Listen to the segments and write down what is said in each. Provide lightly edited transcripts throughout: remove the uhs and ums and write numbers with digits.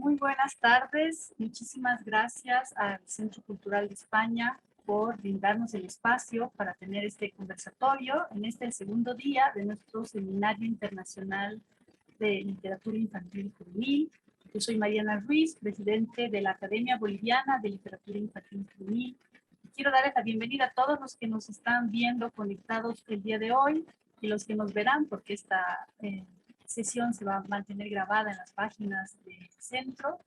Muy buenas tardes. Muchísimas gracias al Centro Cultural de España por brindarnos el espacio para tener este conversatorio en este el segundo día de nuestro Seminario Internacional de Literatura Infantil y Juvenil. Yo soy Mariana Ruiz, presidente de la Academia Boliviana de Literatura Infantil y Juvenil. Quiero darles la bienvenida a todos los que nos están viendo conectados el día de hoy y los que nos verán, porque esta sesión se va a mantener grabada en las páginas del centro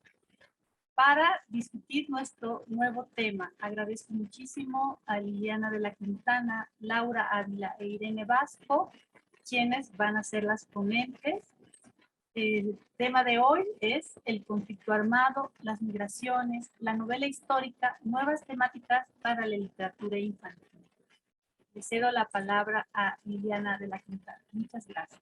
para discutir nuestro nuevo tema. Agradezco muchísimo a Liliana de la Quintana, Laura Ávila e Irene Vasco, quienes van a ser las ponentes. El tema de hoy es el conflicto armado, las migraciones, la novela histórica, nuevas temáticas para la literatura infantil. Le cedo la palabra a Liliana de la Quintana. Muchas gracias.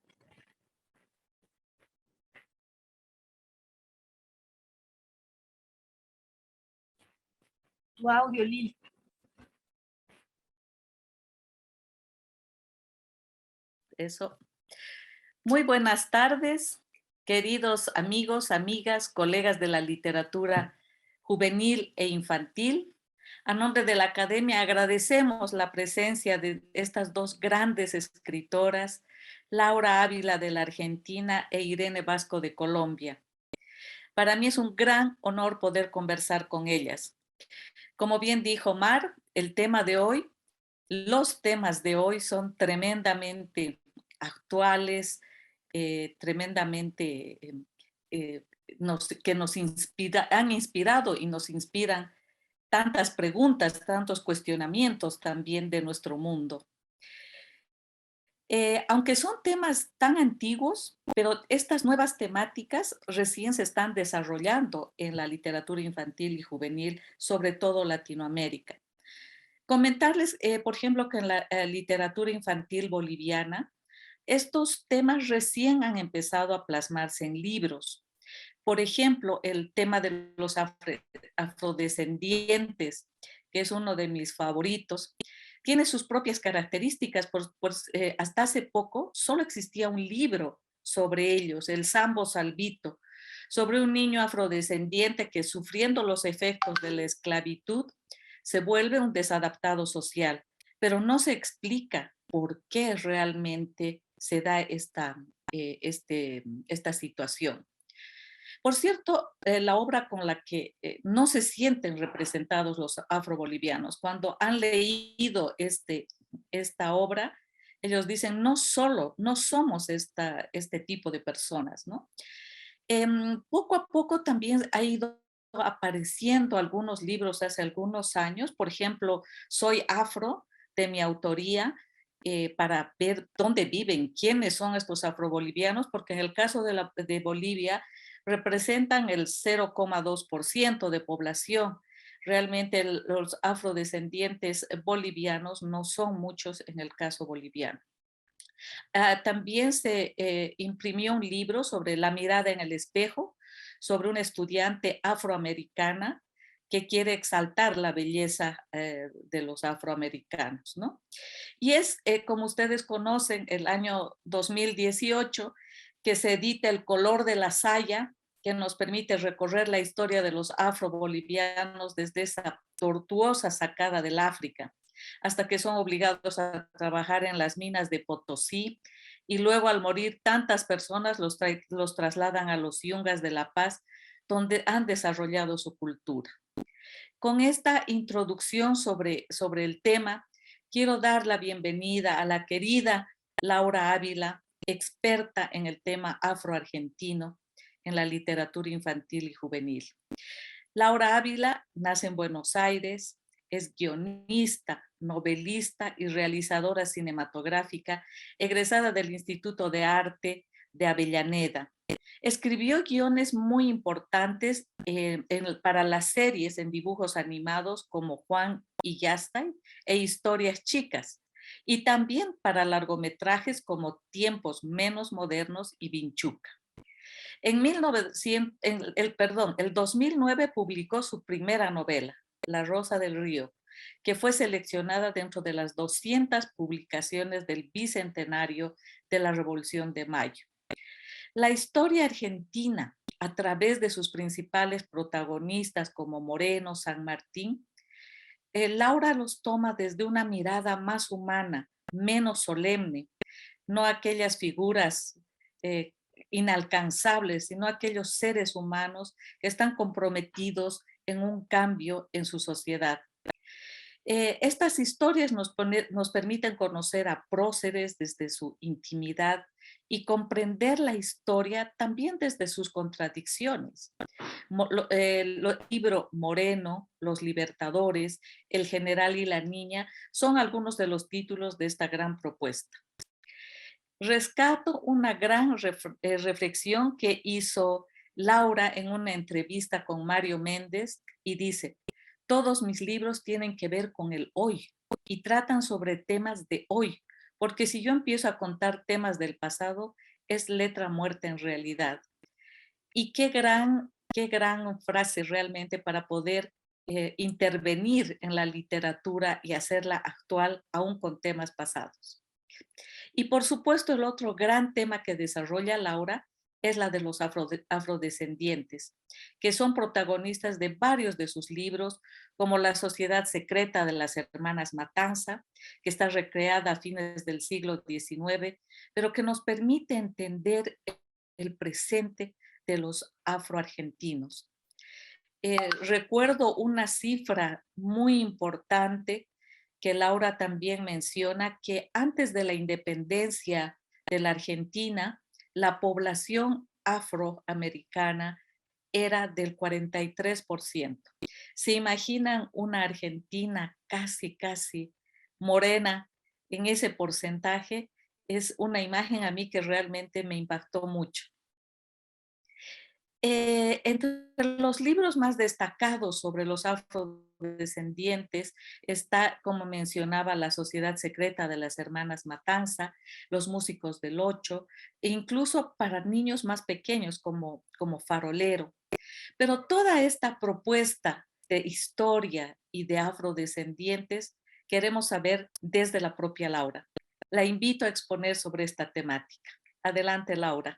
Tu audio, Lili. Eso. Muy buenas tardes, queridos amigos, amigas, colegas de la literatura juvenil e infantil. A nombre de la Academia agradecemos la presencia de estas dos grandes escritoras, Laura Ávila de la Argentina e Irene Vasco de Colombia. Para mí es un gran honor poder conversar con ellas. Como bien dijo Mar, los temas de hoy son tremendamente actuales, tremendamente que nos han inspirado y nos inspiran tantas preguntas, tantos cuestionamientos también de nuestro mundo. Aunque son temas tan antiguos, pero estas nuevas temáticas recién se están desarrollando en la literatura infantil y juvenil, sobre todo Latinoamérica. Comentarles, por ejemplo, que en la literatura infantil boliviana, estos temas recién han empezado a plasmarse en libros. Por ejemplo, el tema de los afrodescendientes, que es uno de mis favoritos, tiene sus propias características. Hasta hace poco solo existía un libro sobre ellos, el Sambo Salvito, sobre un niño afrodescendiente que, sufriendo los efectos de la esclavitud, se vuelve un desadaptado social, pero no se explica por qué realmente se da esta situación. Por cierto, la obra con la que no se sienten representados los afrobolivianos, cuando han leído esta obra, ellos dicen, no somos este tipo de personas, ¿no? Poco a poco también ha ido apareciendo algunos libros hace algunos años, por ejemplo, Soy Afro, de mi autoría, para ver dónde viven, quiénes son estos afrobolivianos, porque en el caso de Bolivia representan el 0,2% de población. Realmente los afrodescendientes bolivianos no son muchos en el caso boliviano. También se imprimió un libro sobre la mirada en el espejo, sobre una estudiante afroamericana que quiere exaltar la belleza de los afroamericanos, ¿no? Y es, como ustedes conocen, el año 2018 que se edita El color de la saya, que nos permite recorrer la historia de los afrobolivianos desde esa tortuosa sacada del África, hasta que son obligados a trabajar en las minas de Potosí, y luego al morir tantas personas los trasladan a los Yungas de La Paz, donde han desarrollado su cultura. Con esta introducción sobre el tema, quiero dar la bienvenida a la querida Laura Ávila, experta en el tema afroargentino, en la literatura infantil y juvenil. Laura Ávila nace en Buenos Aires, es guionista, novelista y realizadora cinematográfica, egresada del Instituto de Arte de Avellaneda. Escribió guiones muy importantes para las series en dibujos animados como Juan y Yastay e Historias Chicas, y también para largometrajes como Tiempos Menos Modernos y Vinchuca. El 2009 publicó su primera novela, La Rosa del Río, que fue seleccionada dentro de las 200 publicaciones del Bicentenario de la Revolución de Mayo. La historia argentina a través de sus principales protagonistas como Moreno, San Martín, Laura los toma desde una mirada más humana, menos solemne, no aquellas figuras eh, inalcanzables, sino aquellos seres humanos que están comprometidos en un cambio en su sociedad. Estas historias nos permiten conocer a próceres desde su intimidad y comprender la historia también desde sus contradicciones. El libro Moreno, Los Libertadores, El General y la Niña son algunos de los títulos de esta gran propuesta. Rescato una gran reflexión que hizo Laura en una entrevista con Mario Méndez y dice: todos mis libros tienen que ver con el hoy y tratan sobre temas de hoy, porque si yo empiezo a contar temas del pasado, es letra muerta en realidad. Y qué gran frase realmente para poder intervenir en la literatura y hacerla actual aún con temas pasados. Y por supuesto el otro gran tema que desarrolla Laura es la de los afrodescendientes, que son protagonistas de varios de sus libros, como La Sociedad Secreta de las Hermanas Matanza, que está recreada a fines del siglo XIX, pero que nos permite entender el presente de los afroargentinos. Recuerdo una cifra muy importante que Laura también menciona, que antes de la independencia de la Argentina, la población afroamericana era del 43%. ¿Se imaginan una Argentina casi morena en ese porcentaje? Es una imagen a mí que realmente me impactó mucho. Entre los libros más destacados sobre los afrodescendientes está, como mencionaba, La Sociedad Secreta de las Hermanas Matanza, Los Músicos del Ocho, e incluso para niños más pequeños como Farolero. Pero toda esta propuesta de historia y de afrodescendientes queremos saber desde la propia Laura. La invito a exponer sobre esta temática. Adelante, Laura.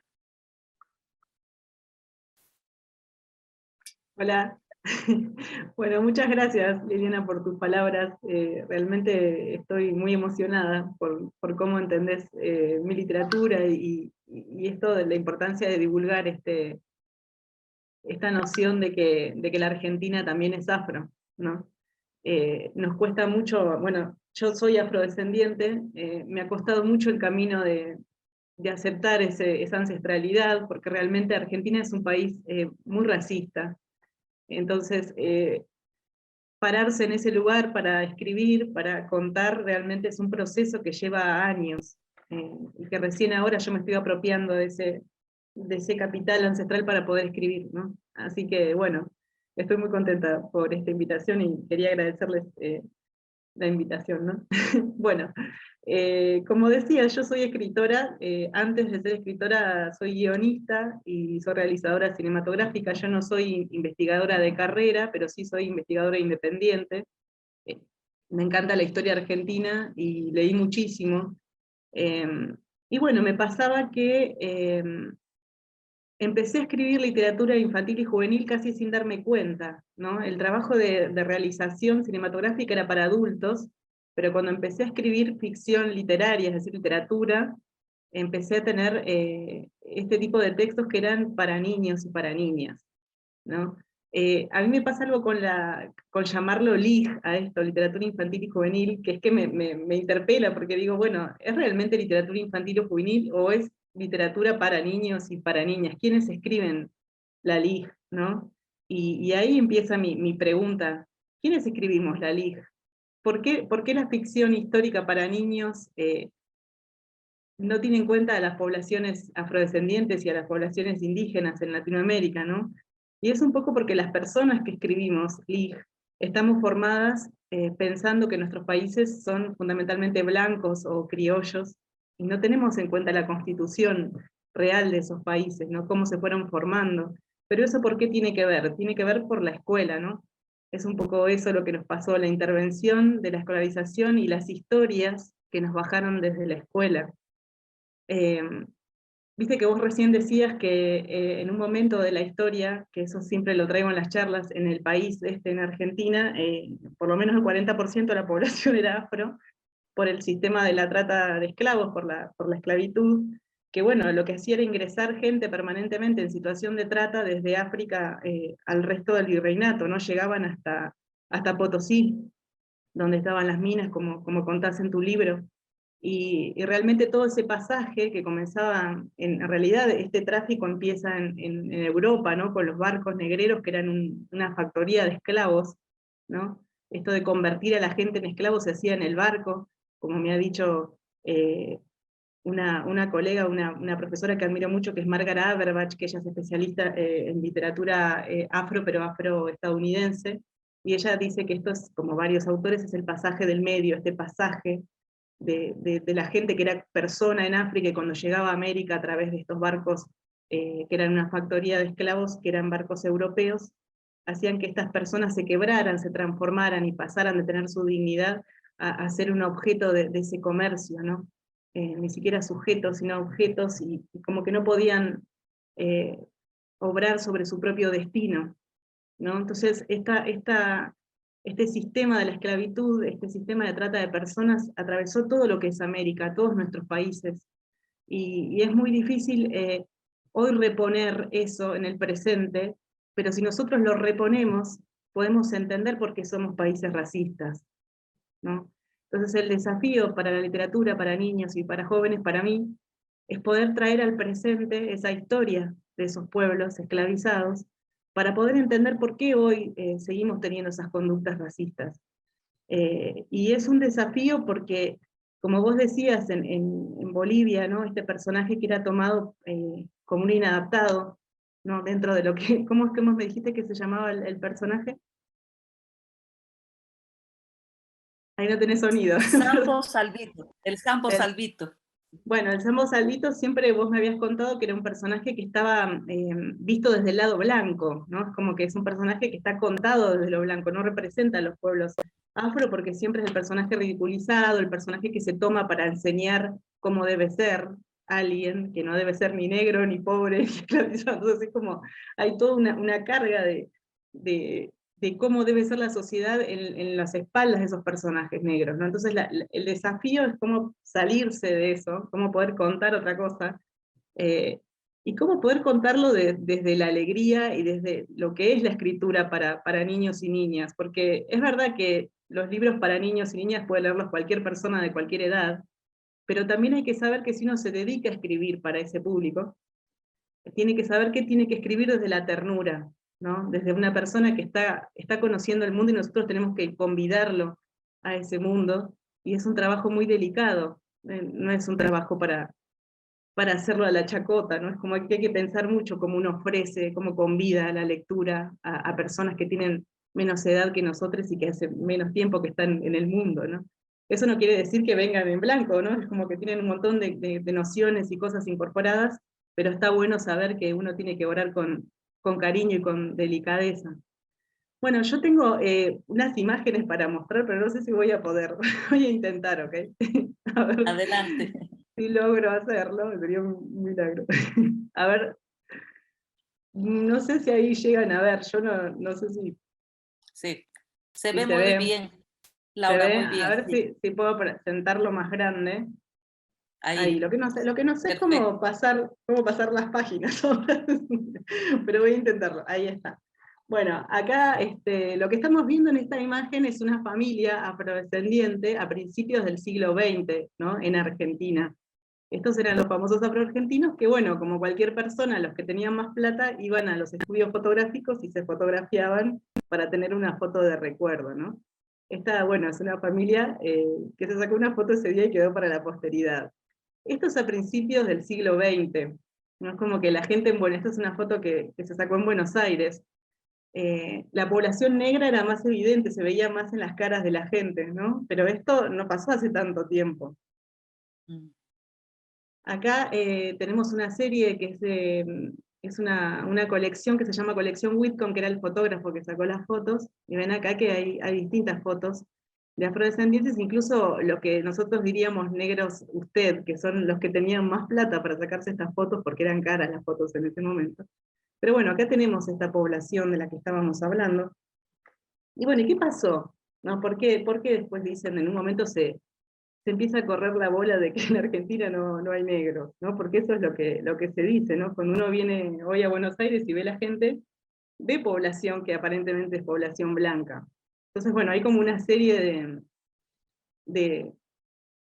Hola. Bueno, muchas gracias, Liliana, por tus palabras. Realmente estoy muy emocionada por cómo entendés mi literatura y esto de la importancia de divulgar esta noción de que la Argentina también es afro, ¿no? Nos cuesta mucho, bueno, yo soy afrodescendiente, me ha costado mucho el camino de aceptar esa ancestralidad, porque realmente Argentina es un país muy racista. Entonces, pararse en ese lugar para escribir, para contar, realmente es un proceso que lleva años, y que recién ahora yo me estoy apropiando de ese capital ancestral para poder escribir, ¿no? Así que, bueno, estoy muy contenta por esta invitación y quería agradecerles la invitación, ¿no? Bueno, como decía, yo soy escritora, antes de ser escritora soy guionista y soy realizadora cinematográfica. Yo no soy investigadora de carrera, pero sí soy investigadora independiente. Eh, Me encanta la historia argentina y leí muchísimo. Eh, y bueno, me pasaba que empecé a escribir literatura infantil y juvenil casi sin darme cuenta, ¿no? El trabajo de realización cinematográfica era para adultos, pero cuando empecé a escribir ficción literaria, es decir, literatura, empecé a tener este tipo de textos que eran para niños y para niñas, ¿no? A mí me pasa algo con llamarlo LIJ a esto, literatura infantil y juvenil, que es que me interpela, porque digo, bueno, ¿es realmente literatura infantil o juvenil o es literatura para niños y para niñas? ¿Quiénes escriben la LIJ, no? Y ahí empieza mi pregunta, ¿quiénes escribimos la LIJ? ¿Por qué la ficción histórica para niños no tiene en cuenta a las poblaciones afrodescendientes y a las poblaciones indígenas en Latinoamérica, ¿no? Y es un poco porque las personas que escribimos LIJ estamos formadas pensando que nuestros países son fundamentalmente blancos o criollos, y no tenemos en cuenta la constitución real de esos países, ¿no? Cómo se fueron formando. Pero eso, ¿por qué tiene que ver? Tiene que ver por la escuela, ¿no? Es un poco eso lo que nos pasó, la intervención de la escolarización y las historias que nos bajaron desde la escuela. viste que vos recién decías que en un momento de la historia, que eso siempre lo traigo en las charlas, en el país, en Argentina, por lo menos el 40% de la población era afro, por el sistema de la trata de esclavos, por la esclavitud, que bueno, lo que hacía era ingresar gente permanentemente en situación de trata desde África al resto del virreinato, ¿no? Llegaban hasta Potosí, donde estaban las minas, como contás en tu libro. Y realmente todo ese pasaje que comenzaba, en realidad este tráfico empieza en Europa, ¿no? Con los barcos negreros que eran una factoría de esclavos, ¿no? Esto de convertir a la gente en esclavos se hacía en el barco, como me ha dicho una colega, una profesora que admiro mucho, que es Margaret Aberbach, que ella es especialista en literatura afro, pero afroestadounidense, y ella dice que esto es, como varios autores, es el pasaje del medio, este pasaje de la gente que era persona en África y cuando llegaba a América a través de estos barcos que eran una factoría de esclavos, que eran barcos europeos, hacían que estas personas se quebraran, se transformaran y pasaran de tener su dignidad a ser un objeto de ese comercio, ¿no? Ni siquiera sujetos, sino objetos, y como que no podían eh, obrar sobre su propio destino, ¿no? Entonces, este sistema de la esclavitud, este sistema de trata de personas, atravesó todo lo que es América, todos nuestros países, y es muy difícil hoy reponer eso en el presente, pero si nosotros lo reponemos, podemos entender por qué somos países racistas, ¿no? Entonces el desafío para la literatura, para niños y para jóvenes, para mí, es poder traer al presente esa historia de esos pueblos esclavizados, para poder entender por qué hoy seguimos teniendo esas conductas racistas. Y es un desafío porque, como vos decías, en Bolivia, ¿no? Este personaje que era tomado como un inadaptado, ¿no? Dentro de lo que, ¿cómo es que me dijiste que se llamaba el personaje? Ahí no tenés sonido. Sambo Salvito, el Sambo El- Salvito. Bueno, el Sambo Salvito siempre vos me habías contado que era un personaje que estaba visto desde el lado blanco, ¿no? Es como que es un personaje que está contado desde lo blanco, no representa a los pueblos afro porque siempre es el personaje ridiculizado, el personaje que se toma para enseñar cómo debe ser alguien, que no debe ser ni negro, ni pobre, ni esclavizado. Entonces es como, hay toda una carga de, de cómo debe ser la sociedad en las espaldas de esos personajes negros, ¿no? Entonces el desafío es cómo salirse de eso, cómo poder contar otra cosa, y cómo poder contarlo desde la alegría y desde lo que es la escritura para niños y niñas, porque es verdad que los libros para niños y niñas puede leerlos cualquier persona de cualquier edad, pero también hay que saber que si uno se dedica a escribir para ese público, tiene que saber qué tiene que escribir desde la ternura, ¿no? Desde una persona que está conociendo el mundo y nosotros tenemos que convidarlo a ese mundo, y es un trabajo muy delicado, no es un trabajo para hacerlo a la chacota, ¿no? Es como que hay que pensar mucho cómo uno ofrece, cómo convida la lectura a personas que tienen menos edad que nosotros y que hace menos tiempo que están en el mundo, ¿no? Eso no quiere decir que vengan en blanco, ¿no? Es como que tienen un montón de nociones y cosas incorporadas, pero está bueno saber que uno tiene que orar con cariño y con delicadeza. Bueno, yo tengo unas imágenes para mostrar, pero no sé si voy a poder. Voy a intentar, ¿ok? A ver Adelante. si logro hacerlo, sería un milagro. A ver, no sé si ahí llegan a ver, yo no sé Sí, se si ve se muy ve. bien, ¿Se Laura, ve? muy A bien, ver sí. si puedo presentarlo más grande. Ahí, Ahí, lo que no sé es perfecto. cómo pasar las páginas, pero voy a intentarlo. Ahí está. Bueno, acá lo que estamos viendo en esta imagen es una familia afrodescendiente a principios del siglo XX, ¿no? En Argentina. Estos eran los famosos afroargentinos que, bueno, como cualquier persona, los que tenían más plata iban a los estudios fotográficos y se fotografiaban para tener una foto de recuerdo, ¿no? Esta, bueno, es una familia que se sacó una foto ese día y quedó para la posteridad. Esto es a principios del siglo XX, ¿no? Es como que la gente esta es una foto que se sacó en Buenos Aires. La población negra era más evidente, se veía más en las caras de la gente, ¿no? Pero esto no pasó hace tanto tiempo. Mm. Acá tenemos una serie que es una colección que se llama Colección Whitcomb, que era el fotógrafo que sacó las fotos, y ven acá que hay distintas fotos de afrodescendientes, incluso lo que nosotros diríamos negros usted, que son los que tenían más plata para sacarse estas fotos, porque eran caras las fotos en ese momento. Pero bueno, acá tenemos esta población de la que estábamos hablando. Y bueno, ¿y qué pasó? ¿No? ¿Por qué después dicen, en un momento se empieza a correr la bola de que en Argentina no hay negros, ¿no? Porque eso es lo que se dice, ¿no? Cuando uno viene hoy a Buenos Aires y ve la gente, ve población que aparentemente es población blanca. Entonces, bueno, hay como una serie de,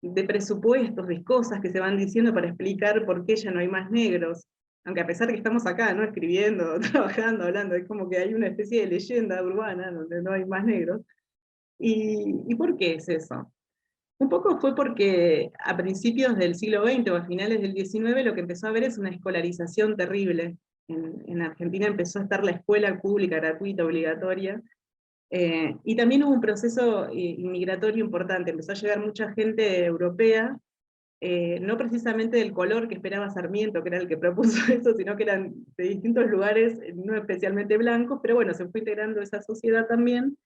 de presupuestos, de cosas que se van diciendo para explicar por qué ya no hay más negros, aunque a pesar de que estamos acá, ¿no? Escribiendo, trabajando, hablando, es como que hay una especie de leyenda urbana donde no hay más negros. ¿Y por qué es eso? Un poco fue porque a principios del siglo XX o a finales del XIX lo que empezó a haber es una escolarización terrible. En Argentina empezó a estar la escuela pública gratuita, obligatoria, y también hubo un proceso inmigratorio importante. Empezó a llegar mucha gente europea, no precisamente del color que esperaba Sarmiento, que era el que propuso eso, sino que eran de distintos lugares, no especialmente blancos, pero bueno, se fue integrando esa sociedad también.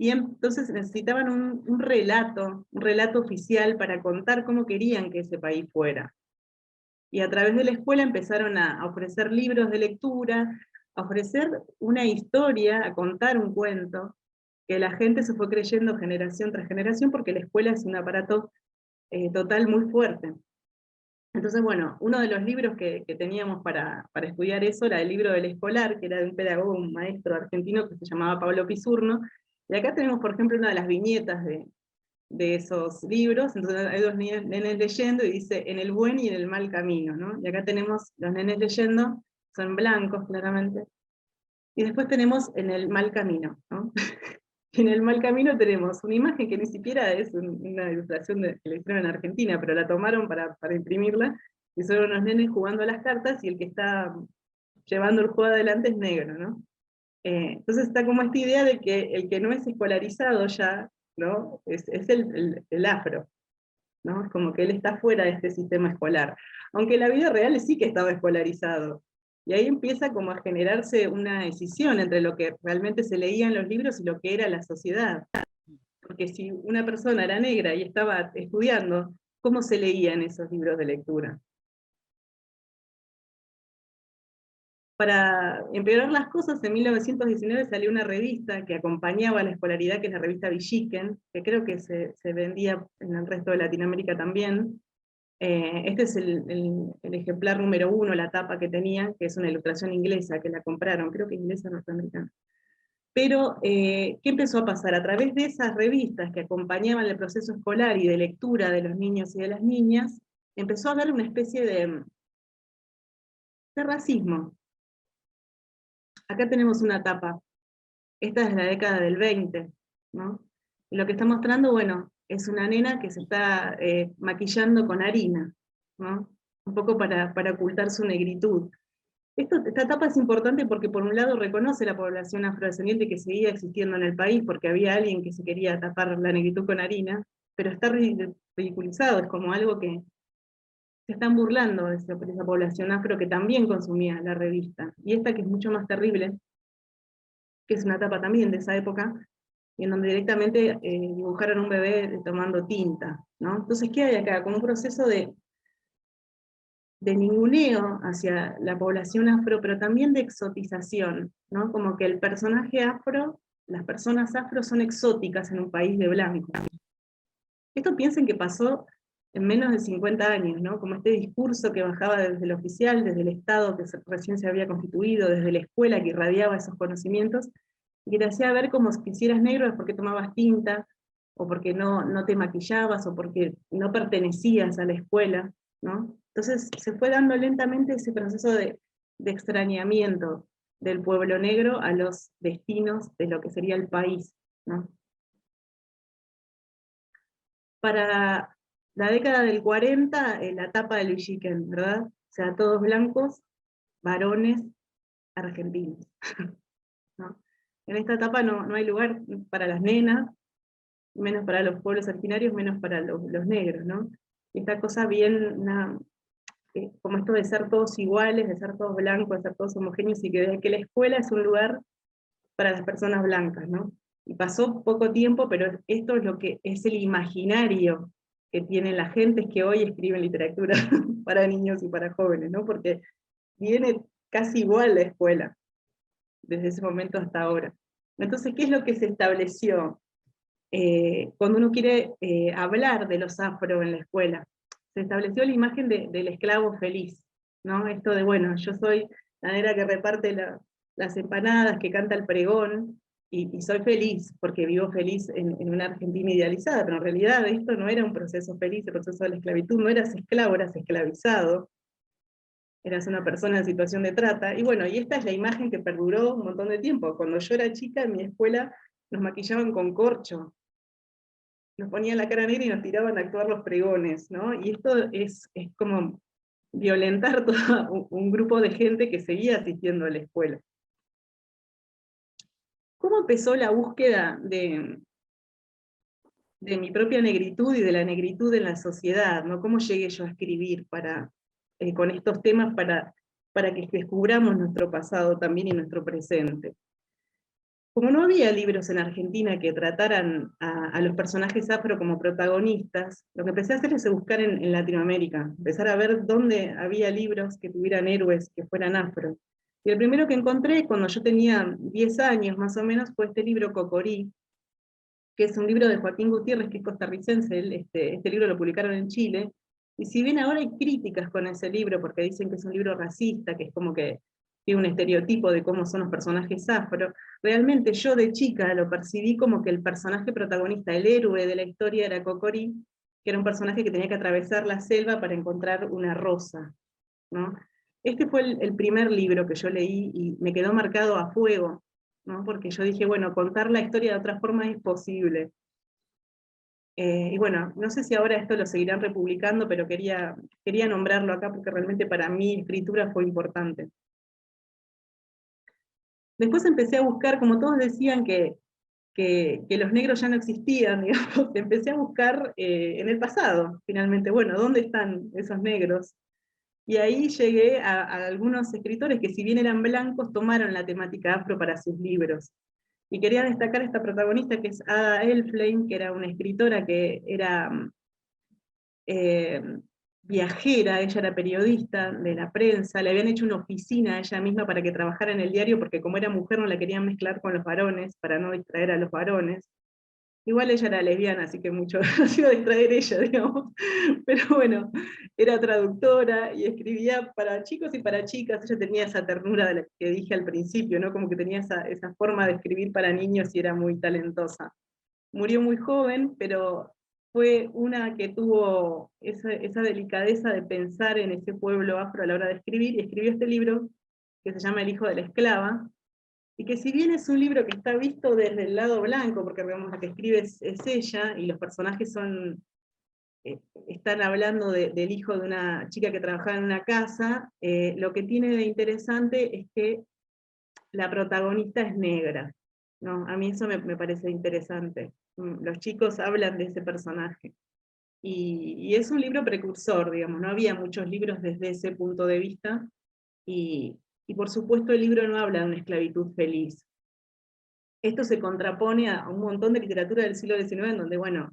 Y entonces necesitaban un relato oficial para contar cómo querían que ese país fuera. Y a través de la escuela empezaron a ofrecer libros de lectura, a ofrecer una historia, a contar un cuento, que la gente se fue creyendo generación tras generación, porque la escuela es un aparato total muy fuerte. Entonces, bueno, uno de los libros que teníamos para estudiar eso era el libro del escolar, que era de un pedagogo, un maestro argentino que se llamaba Pablo Pisurno. Y acá tenemos, por ejemplo, una de las viñetas de esos libros. Entonces hay dos nenes leyendo y dice, en el buen y en el mal camino, ¿no? Y acá tenemos los nenes leyendo, son blancos claramente. Y después tenemos en el mal camino, ¿no? Y en el mal camino tenemos una imagen que ni siquiera es una ilustración que le hicieron en Argentina, pero la tomaron para imprimirla, y son unos nenes jugando a las cartas, y el que está llevando el juego adelante es negro, ¿no? Entonces está como esta idea de que el que no es escolarizado ya, ¿no? Es el afro, ¿no? Es como que él está fuera de este sistema escolar. Aunque en la vida real sí que estaba escolarizado. Y ahí empieza como a generarse una decisión entre lo que realmente se leía en los libros y lo que era la sociedad. Porque si una persona era negra y estaba estudiando, ¿cómo se leían esos libros de lectura? Para empeorar las cosas, en 1919 salió una revista que acompañaba a la escolaridad, que es la revista Villiquen, que creo que se vendía en el resto de Latinoamérica también. Este es el ejemplar número 1, la tapa que tenían, que es una ilustración inglesa, que la compraron, creo que inglesa o norteamericana. Pero, ¿qué empezó a pasar? A través de esas revistas que acompañaban el proceso escolar y de lectura de los niños y de las niñas, empezó a haber una especie de racismo. Acá tenemos una tapa. Esta es la década del 20, ¿no? Y lo que está mostrando, bueno, es una nena que se está maquillando con harina, ¿no? Un poco para ocultar su negritud. Esta etapa es importante porque por un lado reconoce la población afrodescendiente que seguía existiendo en el país, porque había alguien que se quería tapar la negritud con harina, pero está ridiculizado, es como algo que se están burlando de esa población afro que también consumía la revista. Y esta que es mucho más terrible, que es una etapa también de esa época, y en donde directamente dibujaron un bebé tomando tinta, ¿no? Entonces, ¿qué hay acá? Como un proceso de ninguneo hacia la población afro, pero también de exotización, ¿no? Como que el personaje afro, las personas afro son exóticas en un país de blancos. Esto piensen que pasó en menos de 50 años, ¿no? Como este discurso que bajaba desde el oficial, desde el Estado que recién se había constituido, desde la escuela que irradiaba esos conocimientos, y te hacía ver como si eras negro es porque tomabas tinta, o porque no te maquillabas, o porque no pertenecías a la escuela, ¿no? Entonces se fue dando lentamente ese proceso de extrañamiento del pueblo negro a los destinos de lo que sería el país, ¿no? Para la década del 40, la tapa del Villiquen, ¿verdad? O sea, todos blancos, varones, argentinos, ¿no? En esta etapa no hay lugar para las nenas, menos para los pueblos originarios, menos para los negros, ¿no? Y esta cosa bien, como esto de ser todos iguales, de ser todos blancos, de ser todos homogéneos, y que la escuela es un lugar para las personas blancas, ¿no? Y pasó poco tiempo, pero esto es lo que es el imaginario que tiene la gente que hoy escribe literatura para niños y para jóvenes, ¿no? Porque viene casi igual la escuela, desde ese momento hasta ahora. Entonces, ¿qué es lo que se estableció? Cuando uno quiere hablar de los afro en la escuela, se estableció la imagen del esclavo feliz, ¿no? Esto de, bueno, yo soy la negra que reparte las empanadas, que canta el pregón, y soy feliz, porque vivo feliz en una Argentina idealizada, pero en realidad esto no era un proceso feliz, el proceso de la esclavitud, no eras esclavo, eras esclavizado, eras una persona en situación de trata, y bueno, y esta es la imagen que perduró un montón de tiempo. Cuando yo era chica, en mi escuela nos maquillaban con corcho, nos ponían la cara negra y nos tiraban a actuar los pregones, ¿no? Y esto es como violentar todo un grupo de gente que seguía asistiendo a la escuela. ¿Cómo empezó la búsqueda de mi propia negritud y de la negritud en la sociedad, ¿no? ¿Cómo llegué yo a escribir con estos temas para que descubramos nuestro pasado también y nuestro presente? Como no había libros en Argentina que trataran a los personajes afro como protagonistas, lo que empecé a hacer es buscar en Latinoamérica, empezar a ver dónde había libros que tuvieran héroes que fueran afro. Y el primero que encontré, cuando yo tenía 10 años más o menos, fue este libro Cocorí, que es un libro de Joaquín Gutiérrez, que es costarricense. Este libro lo publicaron en Chile, y si bien ahora hay críticas con ese libro, porque dicen que es un libro racista, que es como que tiene un estereotipo de cómo son los personajes afro, realmente yo de chica lo percibí como que el personaje protagonista, el héroe de la historia era Cocorí, que era un personaje que tenía que atravesar la selva para encontrar una rosa, ¿no? Este fue el primer libro que yo leí y me quedó marcado a fuego, ¿no? Porque yo dije, bueno, contar la historia de otra forma es posible. Y bueno, no sé si ahora esto lo seguirán republicando, pero quería nombrarlo acá porque realmente para mí escritura fue importante. Después empecé a buscar, como todos decían que los negros ya no existían, digamos, empecé a buscar en el pasado, finalmente, bueno, ¿dónde están esos negros? Y ahí llegué a algunos escritores que, si bien eran blancos, tomaron la temática afro para sus libros. Y quería destacar a esta protagonista, que es Ada Elflein, que era una escritora que era eh, viajera, ella era periodista de la prensa, le habían hecho una oficina a ella misma para que trabajara en el diario, porque como era mujer no la querían mezclar con los varones, para no distraer a los varones. Igual ella era lesbiana, así que mucho se iba a distraer ella, digamos. Pero bueno, era traductora y escribía para chicos y para chicas. Ella tenía esa ternura de la que dije al principio, ¿no? Como que tenía esa forma de escribir para niños y era muy talentosa. Murió muy joven, pero fue una que tuvo esa delicadeza de pensar en ese pueblo afro a la hora de escribir, y escribió este libro que se llama El hijo de la esclava, y que si bien es un libro que está visto desde el lado blanco, porque digamos, la que escribe es ella, y los personajes están hablando del hijo de una chica que trabajaba en una casa, lo que tiene de interesante es que la protagonista es negra, ¿no? A mí eso me parece interesante. Los chicos hablan de ese personaje. Y es un libro precursor, digamos, no había muchos libros desde ese punto de vista, y por supuesto el libro no habla de una esclavitud feliz. Esto se contrapone a un montón de literatura del siglo XIX, en donde, bueno,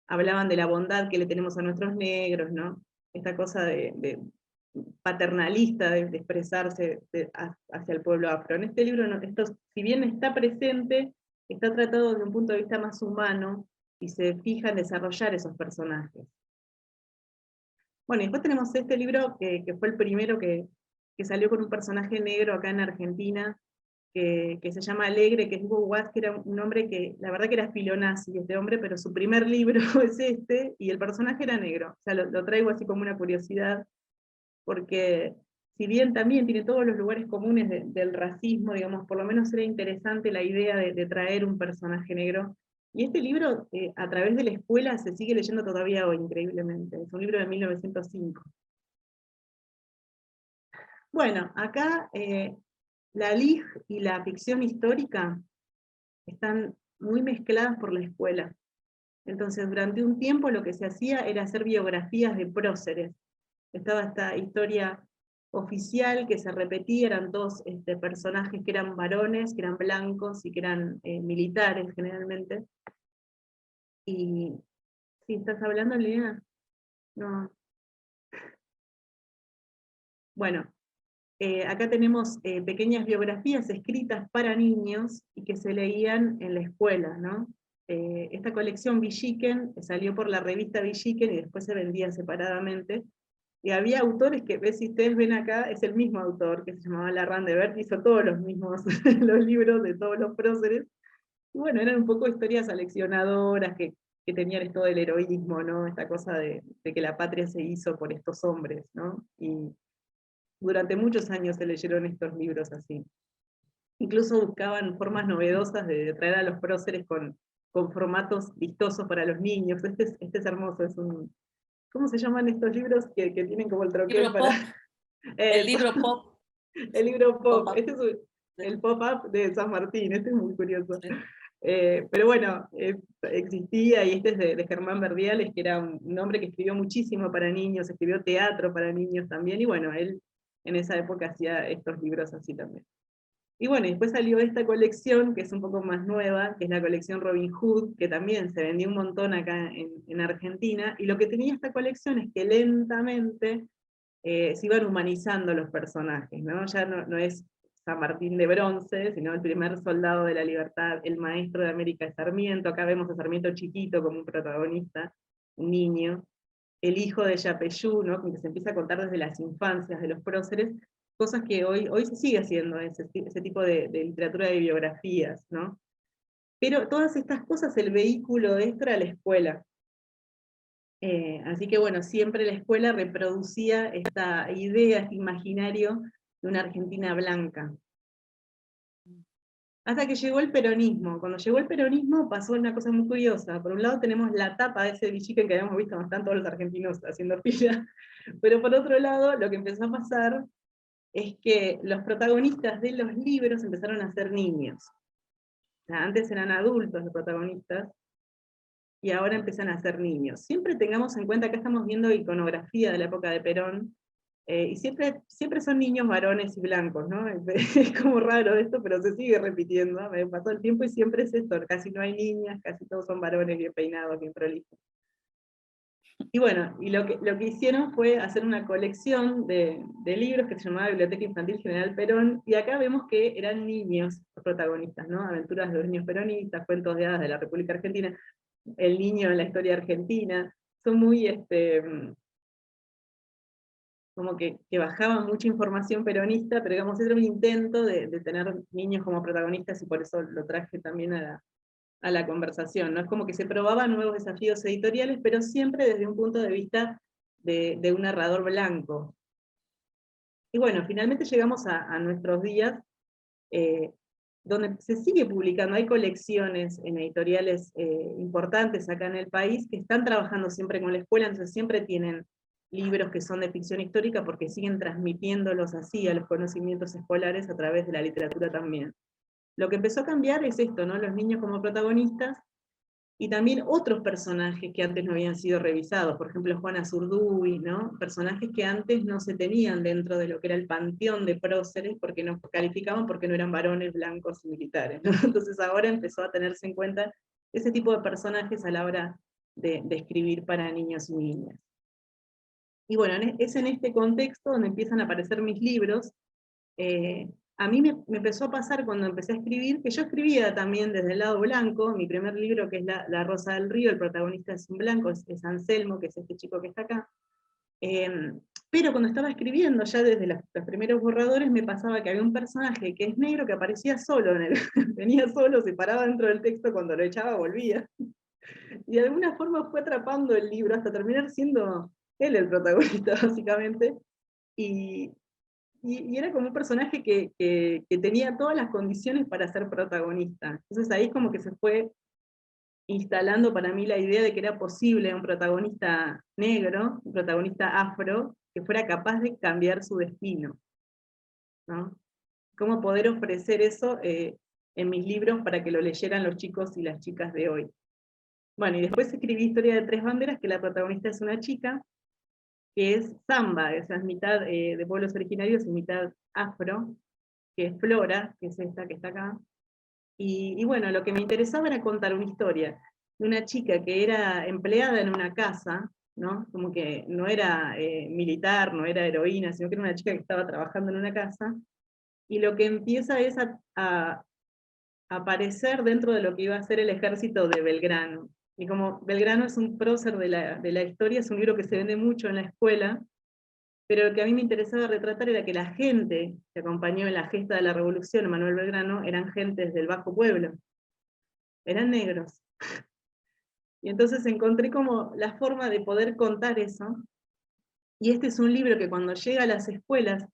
hablaban de la bondad que le tenemos a nuestros negros, ¿no? Esta cosa de paternalista de expresarse hacia el pueblo afro. En este libro, no, esto, si bien está presente, está tratado desde un punto de vista más humano, y se fija en desarrollar esos personajes. Bueno, y después tenemos este libro que fue el primero que salió con un personaje negro acá en Argentina, que se llama Alegre, que es Hugo Watts, que era un hombre que, la verdad que era filonazi este hombre, pero su primer libro es este, y el personaje era negro. O sea, lo traigo así como una curiosidad, porque si bien también tiene todos los lugares comunes del racismo, digamos, por lo menos era interesante la idea de traer un personaje negro. Y este libro, a través de la escuela, se sigue leyendo todavía hoy, increíblemente. Es un libro de 1905. Bueno, acá la LIG y la ficción histórica están muy mezcladas por la escuela. Entonces, durante un tiempo lo que se hacía era hacer biografías de próceres. Estaba esta historia oficial que se repetía, eran todos personajes que eran varones, que eran blancos y que eran militares generalmente. Y, ¿sí estás hablando, Liliana? No. Bueno, acá tenemos pequeñas biografías escritas para niños y que se leían en la escuela, ¿no? Esta colección Villiquen salió por la revista Villiquen y después se vendía separadamente. Y había autores que, ves, si ustedes ven acá, es el mismo autor, que se llamaba Larrán de Bert, hizo todos los mismos, los libros de todos los próceres. Y bueno, eran un poco historias aleccionadoras que tenían esto del heroísmo, ¿no? Esta cosa de que la patria se hizo por estos hombres, ¿no? Y durante muchos años se leyeron estos libros así. Incluso buscaban formas novedosas de traer a los próceres con formatos vistosos para los niños. Este es hermoso, es un... ¿Cómo se llaman estos libros que tienen como el troquel Libro para...? pop, el libro pop. El libro pop, Pop-up. este es el pop-up de San Martín, este es muy curioso. Sí. Pero bueno, existía, y este es de Germán Verdiales, que era un hombre que escribió muchísimo para niños, escribió teatro para niños también, y bueno, él en esa época hacía estos libros así también. Y bueno, después salió esta colección, que es un poco más nueva, que es la colección Robin Hood, que también se vendió un montón acá en Argentina, y lo que tenía esta colección es que lentamente se iban humanizando los personajes, ¿no? Ya no es San Martín de bronce, sino el primer soldado de la libertad, el maestro de América Sarmiento. Acá vemos a Sarmiento chiquito como un protagonista, un niño, el hijo de Yapeyú, ¿no? Como que se empieza a contar desde las infancias de los próceres, cosas que hoy se sigue haciendo, ese tipo de literatura de biografías, ¿no? Pero todas estas cosas, el vehículo de esto era la escuela. Así que bueno, siempre la escuela reproducía esta idea, este imaginario de una Argentina blanca. Hasta que llegó el peronismo. Cuando llegó el peronismo pasó una cosa muy curiosa. Por un lado tenemos la tapa de ese Villiquen que habíamos visto, donde están todos los argentinos haciendo fila, pero por otro lado lo que empezó a pasar es que los protagonistas de los libros empezaron a ser niños. O sea, antes eran adultos los protagonistas, y ahora empiezan a ser niños. Siempre tengamos en cuenta que estamos viendo iconografía de la época de Perón, y siempre son niños varones y blancos, ¿no? Es como raro esto, pero se sigue repitiendo, me pasó el tiempo y siempre es esto, casi no hay niñas, casi todos son varones bien peinados, bien prolijos. Y bueno, y lo que hicieron fue hacer una colección de libros que se llamaba Biblioteca Infantil General Perón, y acá vemos que eran niños los protagonistas, ¿no? Aventuras de los niños peronistas, cuentos de hadas de la República Argentina, el niño en la historia argentina, son muy, como que bajaban mucha información peronista, pero digamos, era un intento de tener niños como protagonistas, y por eso lo traje también a la conversación, ¿no? Es como que se probaban nuevos desafíos editoriales, pero siempre desde un punto de vista de un narrador blanco. Y bueno, finalmente llegamos a nuestros días, donde se sigue publicando, hay colecciones en editoriales importantes acá en el país que están trabajando siempre con la escuela, entonces siempre tienen libros que son de ficción histórica porque siguen transmitiéndolos así a los conocimientos escolares a través de la literatura también. Lo que empezó a cambiar es esto, ¿no? Los niños como protagonistas, y también otros personajes que antes no habían sido revisados, por ejemplo Juana Zurduy, ¿no? Personajes que antes no se tenían dentro de lo que era el panteón de próceres, porque no calificaban porque no eran varones blancos y militares, ¿no? Entonces ahora empezó a tenerse en cuenta ese tipo de personajes a la hora de escribir para niños y niñas. Y bueno, es en este contexto donde empiezan a aparecer mis libros. A mí me empezó a pasar cuando empecé a escribir, que yo escribía también desde el lado blanco. Mi primer libro, que es La Rosa del Río, el protagonista es un blanco, es Anselmo, que es este chico que está acá. Pero cuando estaba escribiendo, ya desde los primeros borradores, me pasaba que había un personaje que es negro, que aparecía solo, venía solo, se paraba dentro del texto, cuando lo echaba volvía. Y de alguna forma fue atrapando el libro hasta terminar siendo él el protagonista, básicamente. Y era como un personaje que tenía todas las condiciones para ser protagonista. Entonces ahí como que se fue instalando para mí la idea de que era posible un protagonista negro, un protagonista afro, que fuera capaz de cambiar su destino, ¿no? Cómo poder ofrecer eso en mis libros para que lo leyeran los chicos y las chicas de hoy. Bueno, y después escribí Historia de Tres Banderas, que la protagonista es una chica, que es samba, esa es mitad de pueblos originarios y mitad afro, que es Flora, que es esta que está acá. Y bueno, lo que me interesaba era contar una historia de una chica que era empleada en una casa, ¿no? Como que no era militar, no era heroína, sino que era una chica que estaba trabajando en una casa, y lo que empieza es a aparecer dentro de lo que iba a ser el ejército de Belgrano. Y como Belgrano es un prócer de la historia, es un libro que se vende mucho en la escuela, pero lo que a mí me interesaba retratar era que la gente que acompañó en la gesta de la revolución a Manuel Belgrano eran gentes del bajo pueblo, eran negros. Y entonces encontré como la forma de poder contar eso, y este es un libro que cuando llega a las escuelas,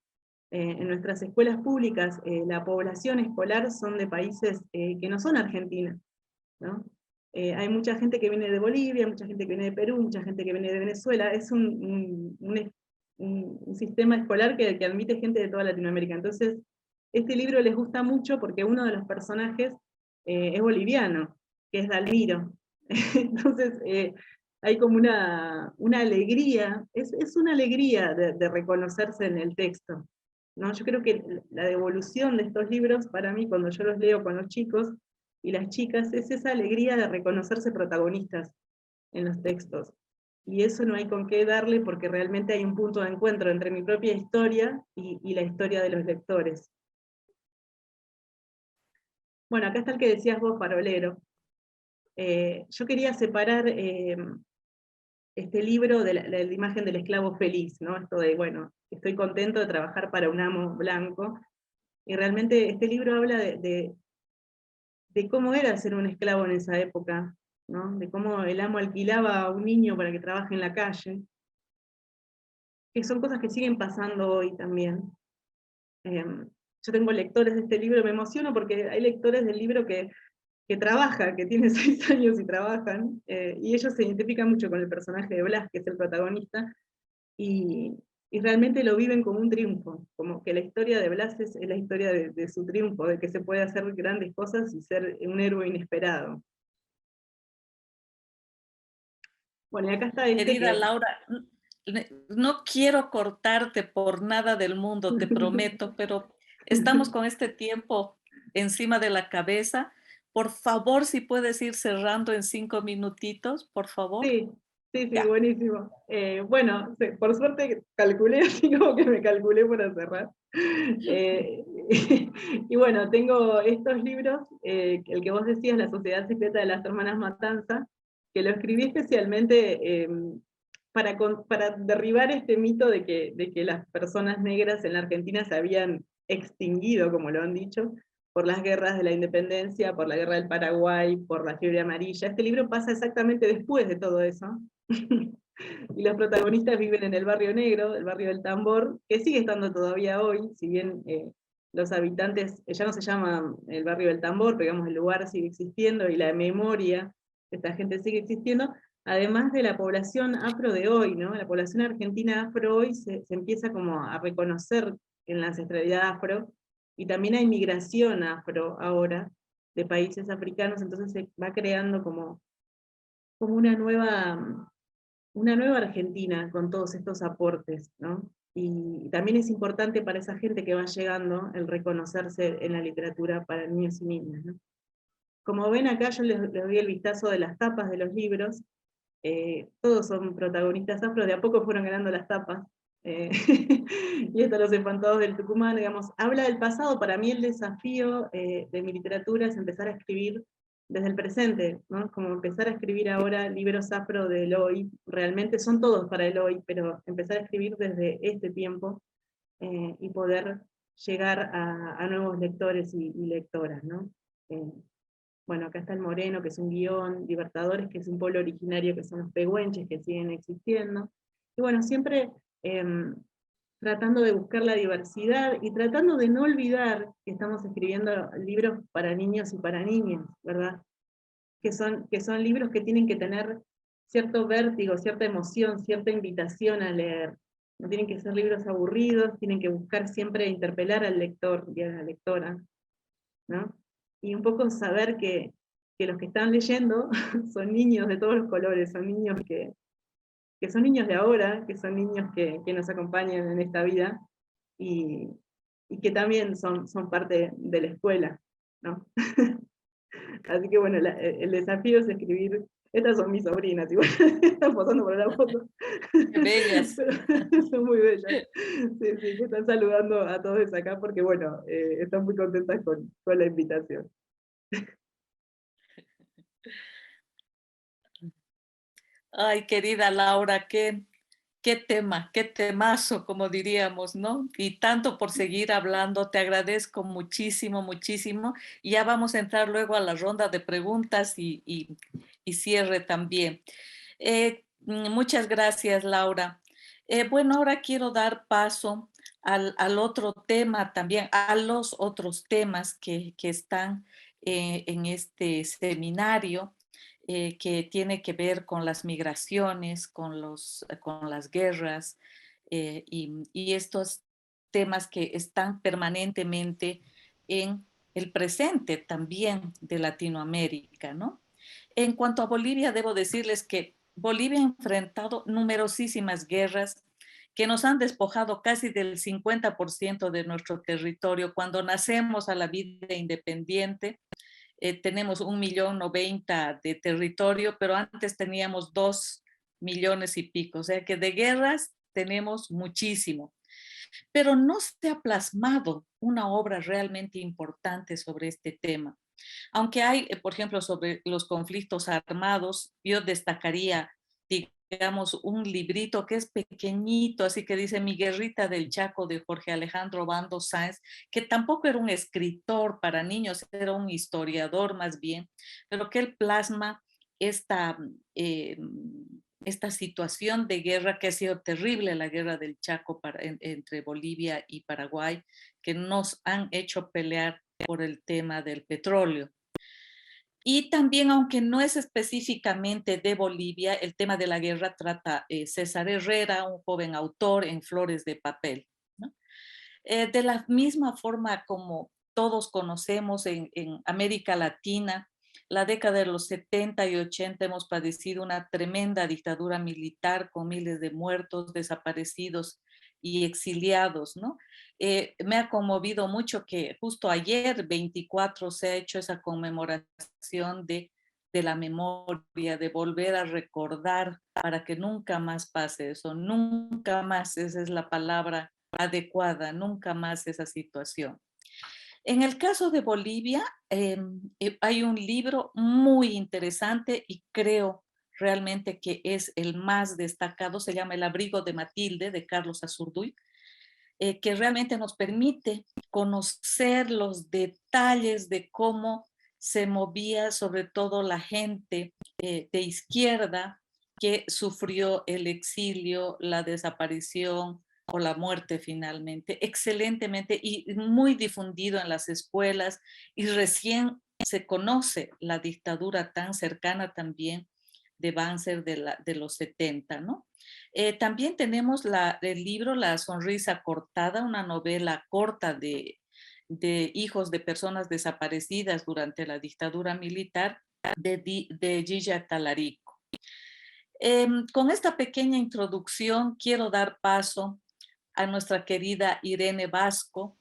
en nuestras escuelas públicas, la población escolar son de países que no son Argentina, ¿no? Hay mucha gente que viene de Bolivia, mucha gente que viene de Perú, mucha gente que viene de Venezuela, es un sistema escolar que admite gente de toda Latinoamérica. Entonces, este libro les gusta mucho porque uno de los personajes es boliviano, que es Dalmiro. Entonces, hay como una alegría, es una alegría de reconocerse en el texto, ¿no? Yo creo que la devolución de estos libros, para mí, cuando yo los leo con los chicos y las chicas, es esa alegría de reconocerse protagonistas en los textos. Y eso no hay con qué darle porque realmente hay un punto de encuentro entre mi propia historia y la historia de los lectores. Bueno, acá está el que decías vos, Farolero. Yo quería separar este libro de la imagen del esclavo feliz, ¿no? Esto de, bueno, estoy contento de trabajar para un amo blanco, y realmente este libro habla de cómo era ser un esclavo en esa época, ¿no? De cómo el amo alquilaba a un niño para que trabaje en la calle, que son cosas que siguen pasando hoy también. Yo tengo lectores de este libro, me emociono porque hay lectores del libro que trabajan, que tienen 6 años y trabajan, y ellos se identifican mucho con el personaje de Blas, que es el protagonista, y, y realmente lo viven como un triunfo, como que la historia de Blas es la historia de su triunfo, de que se puede hacer grandes cosas y ser un héroe inesperado. Bueno, y acá está este Querida que... Laura, no quiero cortarte por nada del mundo, te prometo, pero estamos con este tiempo encima de la cabeza. Por favor, si puedes ir cerrando en 5 minutitos, por favor. Sí, sí, Ya. buenísimo. Bueno, sí, por suerte calculé así como que me calculé para cerrar. Eh, y bueno, tengo estos libros, el que vos decías, La Sociedad Secreta de las Hermanas Matanza, que lo escribí especialmente para derribar este mito de que las personas negras en la Argentina se habían extinguido, como lo han dicho, por las guerras de la independencia, por la guerra del Paraguay, por la fiebre amarilla. Este libro pasa exactamente después de todo eso. Y los protagonistas viven en el barrio negro, el barrio del Tambor, que sigue estando todavía hoy, si bien los habitantes, ya no se llama el barrio del Tambor, pero digamos el lugar sigue existiendo y la memoria de esta gente sigue existiendo, además de la población afro de hoy, ¿no? La población argentina afro hoy se empieza como a reconocer en la ancestralidad afro, y también hay migración afro ahora, de países africanos, entonces se va creando como una nueva Argentina con todos estos aportes, ¿no? Y también es importante para esa gente que va llegando el reconocerse en la literatura para niños y niñas, ¿no? Como ven acá, yo les doy el vistazo de las tapas de los libros, todos son protagonistas afro, de a poco fueron ganando las tapas, y esto Los Espantados del Tucumán, digamos, habla del pasado. Para mí el desafío de mi literatura es empezar a escribir desde el presente, ¿no? Como empezar a escribir ahora libros afro del hoy, realmente son todos para el hoy, pero empezar a escribir desde este tiempo, y poder llegar a nuevos lectores y lectoras, ¿no? Eh, bueno, acá está El Moreno, que es un guión, Libertadores, que es un pueblo originario, que son los pehuenches, que siguen existiendo. Y bueno, siempre tratando de buscar la diversidad y tratando de no olvidar que estamos escribiendo libros para niños y para niñas, ¿verdad? Que son libros que tienen que tener cierto vértigo, cierta emoción, cierta invitación a leer. No tienen que ser libros aburridos, tienen que buscar siempre interpelar al lector y a la lectora, ¿no? Y un poco saber que los que están leyendo son niños de todos los colores, son niños que son niños de ahora, que son niños que nos acompañan en esta vida, y, y que también son parte de la escuela, ¿no? Así que bueno, el desafío es escribir. Estas son mis sobrinas, igual están posando por la foto. Qué bellas. Pero son muy bellas. Sí, sí, que están saludando a todos acá porque, bueno, están muy contentas con la invitación. Ay, querida Laura, qué tema, qué temazo, como diríamos, ¿no? Y tanto por seguir hablando, te agradezco muchísimo, muchísimo. Y ya vamos a entrar luego a la ronda de preguntas y cierre también. Muchas gracias, Laura. Bueno, ahora quiero dar paso al otro tema también, a los otros temas que están en este seminario, que tiene que ver con las migraciones, con las guerras, y estos temas que están permanentemente en el presente también de Latinoamérica, ¿no? En cuanto a Bolivia, debo decirles que Bolivia ha enfrentado numerosísimas guerras que nos han despojado casi del 50% de nuestro territorio. Cuando nacemos a la vida independiente, tenemos 1.090.000 de territorio, pero antes teníamos 2 millones y pico, o sea que de guerras tenemos muchísimo. Pero no se ha plasmado una obra realmente importante sobre este tema. Aunque hay, por ejemplo, sobre los conflictos armados, yo destacaría, digamos, un librito que es pequeñito, así que dice Mi guerrita del Chaco, de Jorge Alejandro Bando Sáenz, que tampoco era un escritor para niños, era un historiador más bien, pero que él plasma esta, eh, esta situación de guerra que ha sido terrible, la guerra del Chaco entre Bolivia y Paraguay, que nos han hecho pelear por el tema del petróleo. Y también, aunque no es específicamente de Bolivia, el tema de la guerra trata César Herrera, un joven autor, en Flores de Papel, ¿no? De la misma forma como todos conocemos en América Latina, la década de los 70 y 80 hemos padecido una tremenda dictadura militar con miles de muertos, desaparecidos y exiliados, ¿no? Me ha conmovido mucho que justo ayer, 24, se ha hecho esa conmemoración de la memoria, de volver a recordar para que nunca más pase eso, nunca más, esa es la palabra adecuada, nunca más esa situación. En el caso de Bolivia, hay un libro muy interesante y creo realmente que es el más destacado, se llama El abrigo de Matilde, de Carlos Azurduy, que realmente nos permite conocer los detalles de cómo se movía sobre todo la gente de izquierda que sufrió el exilio, la desaparición o la muerte finalmente, excelentemente y muy difundido en las escuelas, y recién se conoce la dictadura tan cercana también de Banzer de los 70, ¿no? También tenemos el libro La sonrisa cortada, una novela corta de hijos de personas desaparecidas durante la dictadura militar de Gilla Talarico. Con esta pequeña introducción quiero dar paso a nuestra querida Irene Vasco.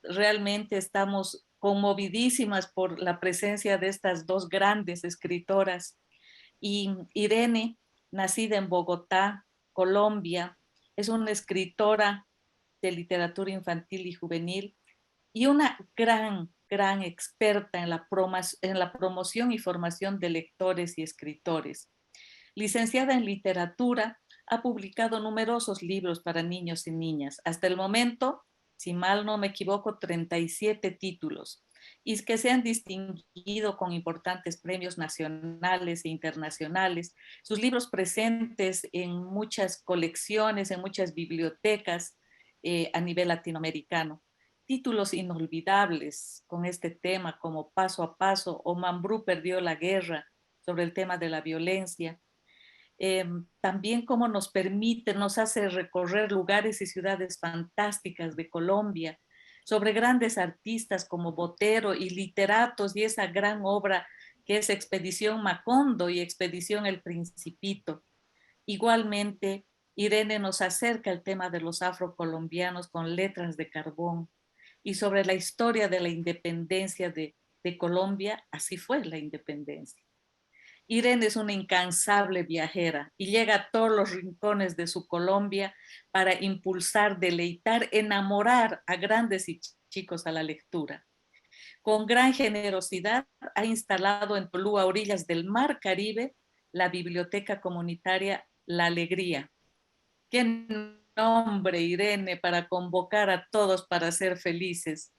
Realmente estamos conmovidísimas por la presencia de estas dos grandes escritoras. Y Irene, nacida en Bogotá, Colombia, es una escritora de literatura infantil y juvenil y una gran experta en la promoción y formación de lectores y escritores. Licenciada en literatura, ha publicado numerosos libros para niños y niñas. Hasta el momento, si mal no me equivoco, 37 títulos, y que se han distinguido con importantes premios nacionales e internacionales. Sus libros presentes en muchas colecciones, en muchas bibliotecas a nivel latinoamericano. Títulos inolvidables con este tema como Paso a Paso o Mambrú perdió la guerra, sobre el tema de la violencia. También cómo nos hace recorrer lugares y ciudades fantásticas de Colombia, sobre grandes artistas como Botero y literatos, y esa gran obra que es Expedición Macondo y Expedición El Principito. Igualmente, Irene nos acerca el tema de los afrocolombianos con letras de carbón y sobre la historia de la independencia de Colombia. Así fue la independencia. Irene es una incansable viajera y llega a todos los rincones de su Colombia para impulsar, deleitar, enamorar a grandes y chicos a la lectura. Con gran generosidad ha instalado en Tolú, a orillas del Mar Caribe, la biblioteca comunitaria La Alegría. ¡Qué nombre, Irene, para convocar a todos para ser felices!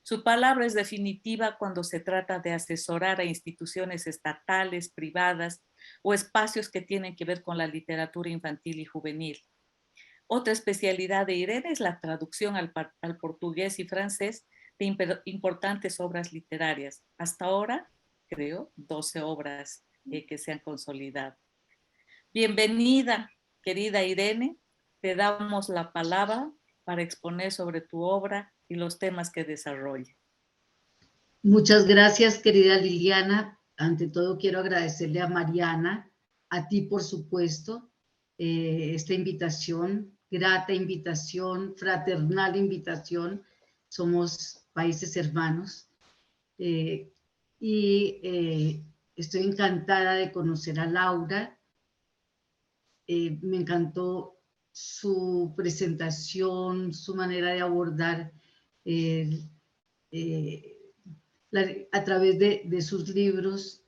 Su palabra es definitiva cuando se trata de asesorar a instituciones estatales, privadas o espacios que tienen que ver con la literatura infantil y juvenil. Otra especialidad de Irene es la traducción al portugués y francés de importantes obras literarias. Hasta ahora, creo, 12 obras que se han consolidado. Bienvenida, querida Irene. Te damos la palabra para exponer sobre tu obra y los temas que desarrolla. Muchas gracias, querida Liliana. Ante todo, quiero agradecerle a Mariana, a ti, por supuesto, esta invitación, grata invitación, fraternal invitación. Somos países hermanos. Estoy encantada de conocer a Laura. Me encantó su presentación, su manera de abordar a través de sus libros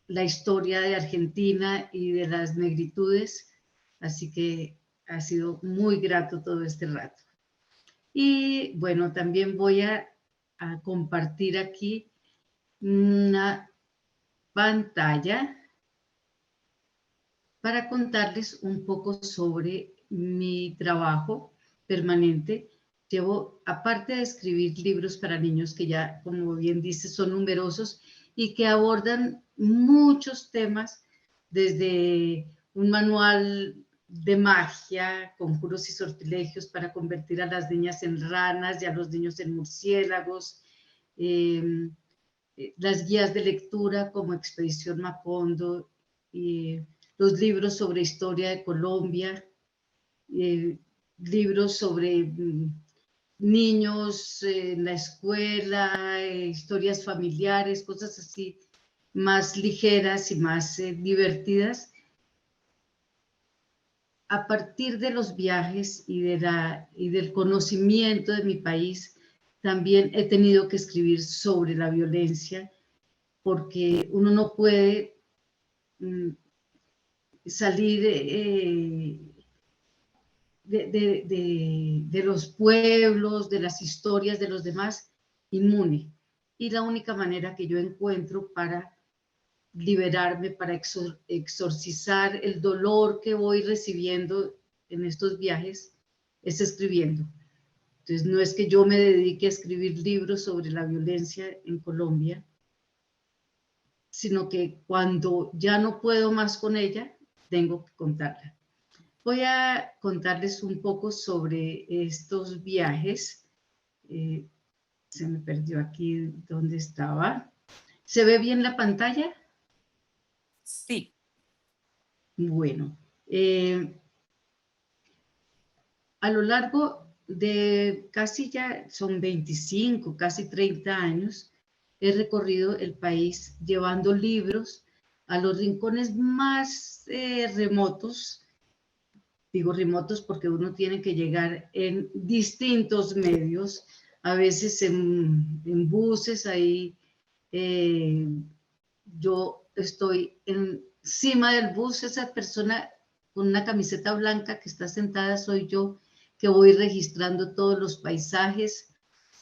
la historia de Argentina y de las negritudes, así que ha sido muy grato todo este rato. Y bueno, también voy a compartir aquí una pantalla para contarles un poco sobre mi trabajo permanente. Llevo, aparte de escribir libros para niños que ya, como bien dice, son numerosos y que abordan muchos temas, desde un manual de magia, conjuros y sortilegios para convertir a las niñas en ranas y a los niños en murciélagos, las guías de lectura como Expedición Macondo, los libros sobre historia de Colombia, libros sobre niños en la escuela, historias familiares, cosas así más ligeras y más divertidas. A partir de los viajes y del conocimiento de mi país, también he tenido que escribir sobre la violencia, porque uno no puede salir de los pueblos, de las historias de los demás, inmune. Y la única manera que yo encuentro para liberarme, para exorcizar el dolor que voy recibiendo en estos viajes, es escribiendo. Entonces, no es que yo me dedique a escribir libros sobre la violencia en Colombia, sino que cuando ya no puedo más con ella, tengo que contarla. Voy a contarles un poco sobre estos viajes. Se me perdió aquí donde estaba. ¿Se ve bien la pantalla? Sí. Bueno, a lo largo de casi ya son 25, casi 30 años, he recorrido el país llevando libros a los rincones más remotos. Digo remotos porque uno tiene que llegar en distintos medios, a veces en buses. Ahí yo estoy encima del bus, esa persona con una camiseta blanca que está sentada soy yo, que voy registrando todos los paisajes.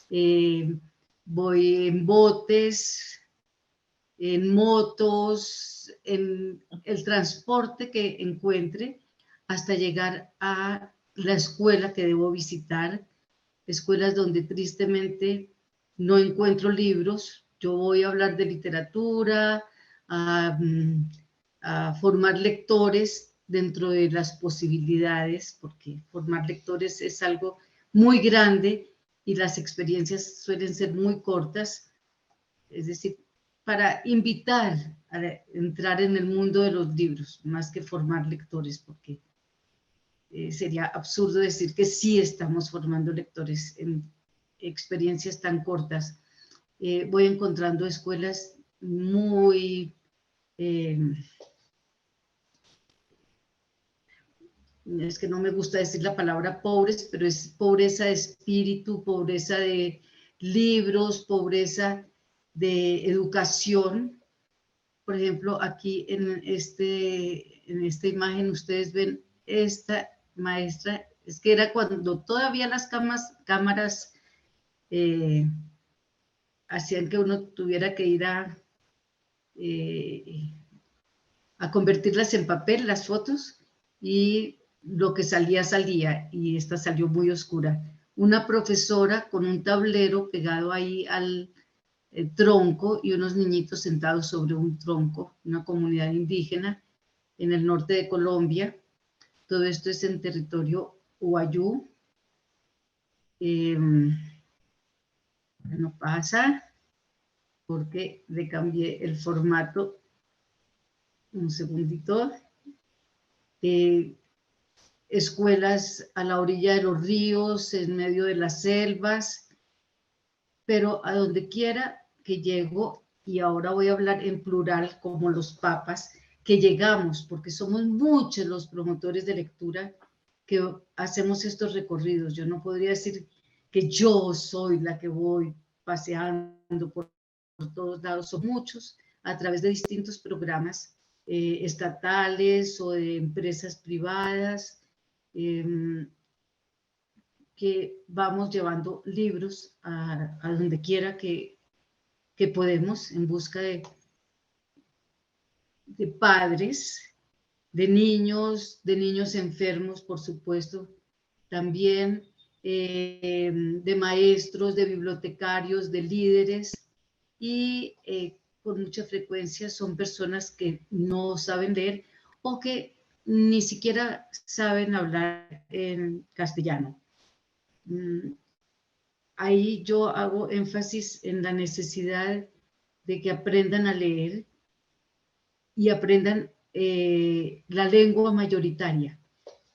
Voy en botes, en motos, en el transporte que encuentre, hasta llegar a la escuela que debo visitar, escuelas donde tristemente no encuentro libros. Yo voy a hablar de literatura, a formar lectores dentro de las posibilidades, porque formar lectores es algo muy grande y las experiencias suelen ser muy cortas. Es decir, para invitar a entrar en el mundo de los libros, más que formar lectores, porque sería absurdo decir que sí estamos formando lectores en experiencias tan cortas. Voy encontrando escuelas muy... es que no me gusta decir la palabra pobres, pero es pobreza de espíritu, pobreza de libros, pobreza de educación. Por ejemplo, aquí en esta imagen ustedes ven esta maestra, es que era cuando todavía las cámaras hacían que uno tuviera que ir a convertirlas en papel, las fotos, y lo que salía, salía, y esta salió muy oscura. Una profesora con un tablero pegado ahí al tronco y unos niñitos sentados sobre un tronco, una comunidad indígena en el norte de Colombia. Todo esto es en territorio Uayú. No pasa porque le cambié el formato. Un segundito. Escuelas a la orilla de los ríos, en medio de las selvas, pero a donde quiera que llego, y ahora voy a hablar en plural como los papas, que llegamos, porque somos muchos los promotores de lectura que hacemos estos recorridos. Yo no podría decir que yo soy la que voy paseando por todos lados, son muchos, a través de distintos programas estatales o de empresas privadas, que vamos llevando libros a donde quiera que podemos, en busca de padres, de niños enfermos, por supuesto, también de maestros, de bibliotecarios, de líderes, y con mucha frecuencia son personas que no saben leer o que ni siquiera saben hablar en castellano. Ahí yo hago énfasis en la necesidad de que aprendan a leer y aprendan la lengua mayoritaria.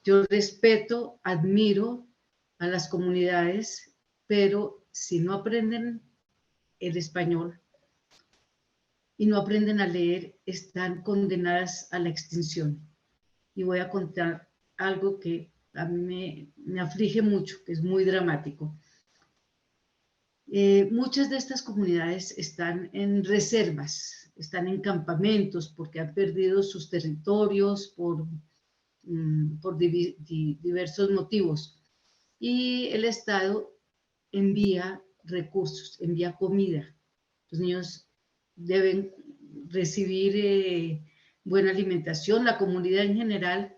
Yo respeto, admiro a las comunidades, pero si no aprenden el español y no aprenden a leer, están condenadas a la extinción. Y voy a contar algo que a mí me aflige mucho, que es muy dramático. Muchas de estas comunidades están en reservas, están en campamentos porque han perdido sus territorios por diversos motivos. Y el Estado envía recursos, envía comida. Los niños deben recibir buena alimentación, la comunidad en general,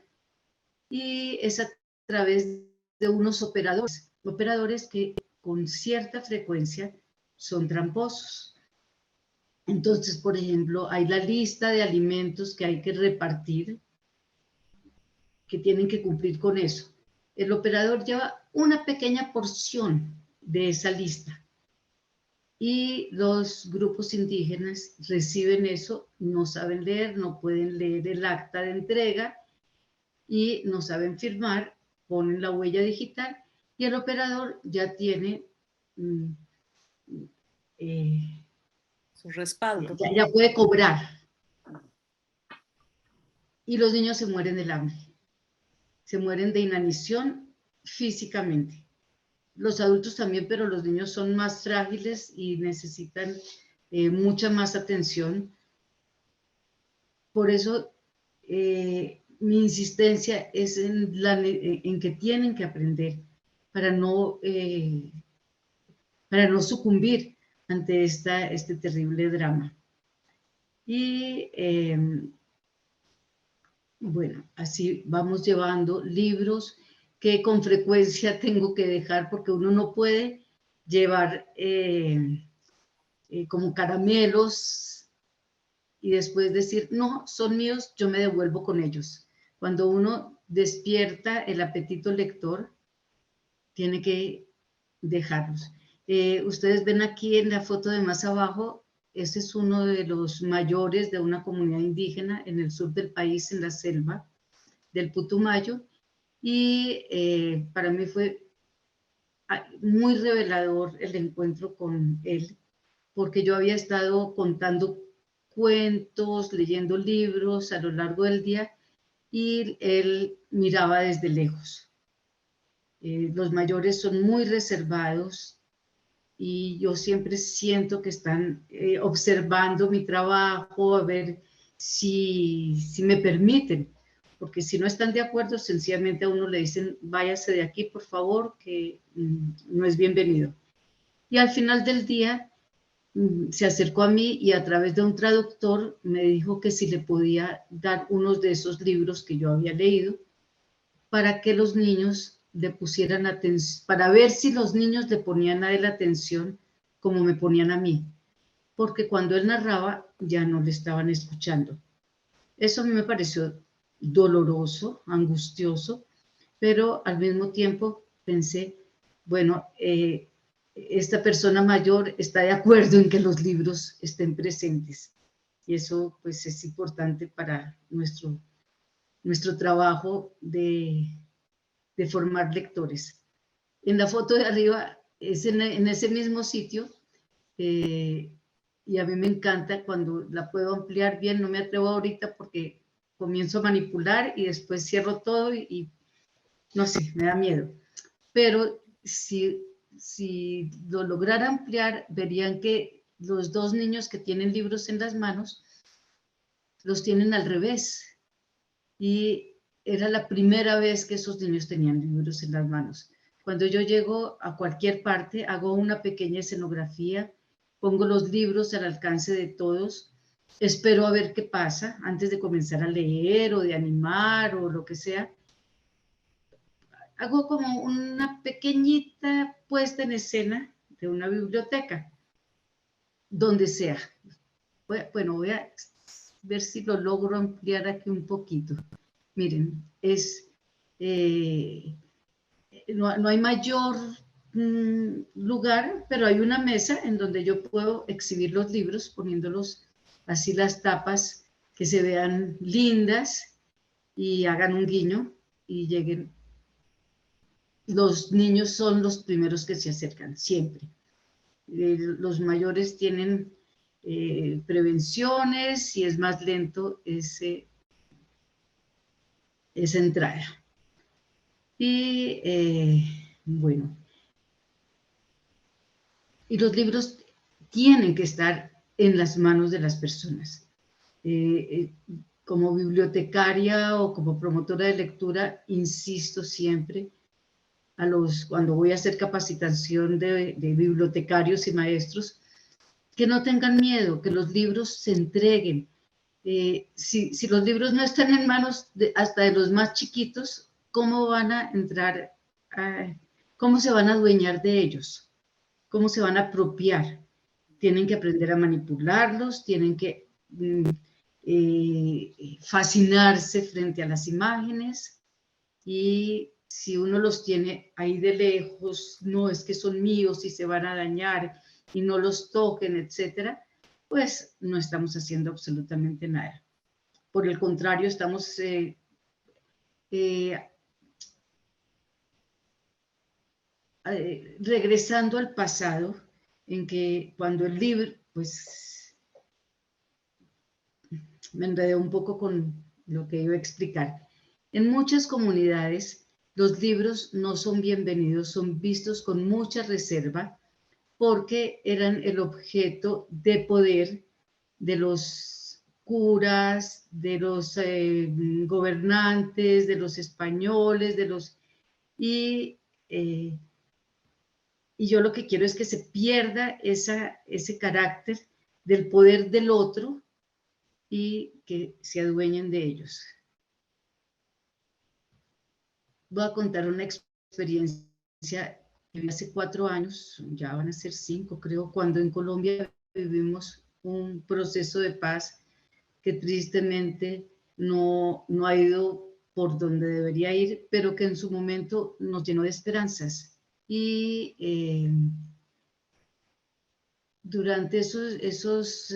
y es a través de unos operadores que con cierta frecuencia son tramposos. Entonces, por ejemplo, hay la lista de alimentos que hay que repartir, que tienen que cumplir con eso. El operador lleva una pequeña porción de esa lista y los grupos indígenas reciben eso, no saben leer, no pueden leer el acta de entrega y no saben firmar, ponen la huella digital y el operador ya tiene su respaldo. ya puede cobrar. Y los niños se mueren del hambre, se mueren de inanición físicamente. Los adultos también, pero los niños son más frágiles y necesitan mucha más atención. Por eso mi insistencia es en que tienen que aprender para no sucumbir ante este terrible drama. Y bueno, así vamos llevando libros que con frecuencia tengo que dejar porque uno no puede llevar como caramelos y después decir, no, son míos, yo me devuelvo con ellos. Cuando uno despierta el apetito lector, tiene que dejarlos. Ustedes ven aquí en la foto de más abajo ese es uno de los mayores de una comunidad indígena en el sur del país, en la selva del Putumayo, y para mí fue muy revelador el encuentro con él, porque yo había estado contando cuentos, leyendo libros a lo largo del día, y él miraba desde lejos. Los mayores son muy reservados y yo siempre siento que están observando mi trabajo, a ver si me permiten, porque si no están de acuerdo, sencillamente a uno le dicen, váyase de aquí, por favor, que no es bienvenido. Y al final del día se acercó a mí y a través de un traductor me dijo que si le podía dar unos de esos libros que yo había leído para que los niños le pusieran atención, para ver si los niños le ponían a él atención como me ponían a mí, porque cuando él narraba ya no le estaban escuchando. Eso a mí me pareció doloroso, angustioso, pero al mismo tiempo pensé, bueno, esta persona mayor está de acuerdo en que los libros estén presentes, y eso pues es importante para nuestro trabajo de formar lectores. En la foto de arriba es en ese mismo sitio, y a mí me encanta cuando la puedo ampliar bien. No me atrevo ahorita porque comienzo a manipular y después cierro todo y no sé, me da miedo. Pero si lo lograra ampliar, verían que los dos niños que tienen libros en las manos los tienen al revés, y era la primera vez que esos niños tenían libros en las manos. Cuando yo llego a cualquier parte, hago una pequeña escenografía, pongo los libros al alcance de todos, espero a ver qué pasa antes de comenzar a leer o de animar o lo que sea. Hago como una pequeñita puesta en escena de una biblioteca, donde sea. Bueno, voy a ver si lo logro ampliar aquí un poquito. Miren, no hay mayor lugar, pero hay una mesa en donde yo puedo exhibir los libros, poniéndolos así, las tapas que se vean lindas y hagan un guiño y lleguen. Los niños son los primeros que se acercan, siempre. Los mayores tienen prevenciones y es más lento esa entrada. Y bueno, y los libros tienen que estar en las manos de las personas. Como bibliotecaria o como promotora de lectura, insisto siempre cuando voy a hacer capacitación de bibliotecarios y maestros, que no tengan miedo, que los libros se entreguen. Si los libros no están en manos hasta de los más chiquitos, ¿cómo van a entrar? ¿Cómo se van a adueñar de ellos? ¿Cómo se van a apropiar? Tienen que aprender a manipularlos, tienen que fascinarse frente a las imágenes, y si uno los tiene ahí de lejos, no es que son míos y se van a dañar y no los toquen, etcétera, pues no estamos haciendo absolutamente nada. Por el contrario, estamos regresando al pasado, en que cuando el libro, pues me enredé un poco con lo que iba a explicar. En muchas comunidades, los libros no son bienvenidos, son vistos con mucha reserva, porque eran el objeto de poder de los curas, de los gobernantes, de los españoles, y yo lo que quiero es que se pierda ese carácter del poder del otro y que se adueñen de ellos. Voy a contar una experiencia que vi hace 4 años, ya van a ser 5 creo, cuando en Colombia vivimos un proceso de paz que tristemente no ha ido por donde debería ir, pero que en su momento nos llenó de esperanzas. Y durante esos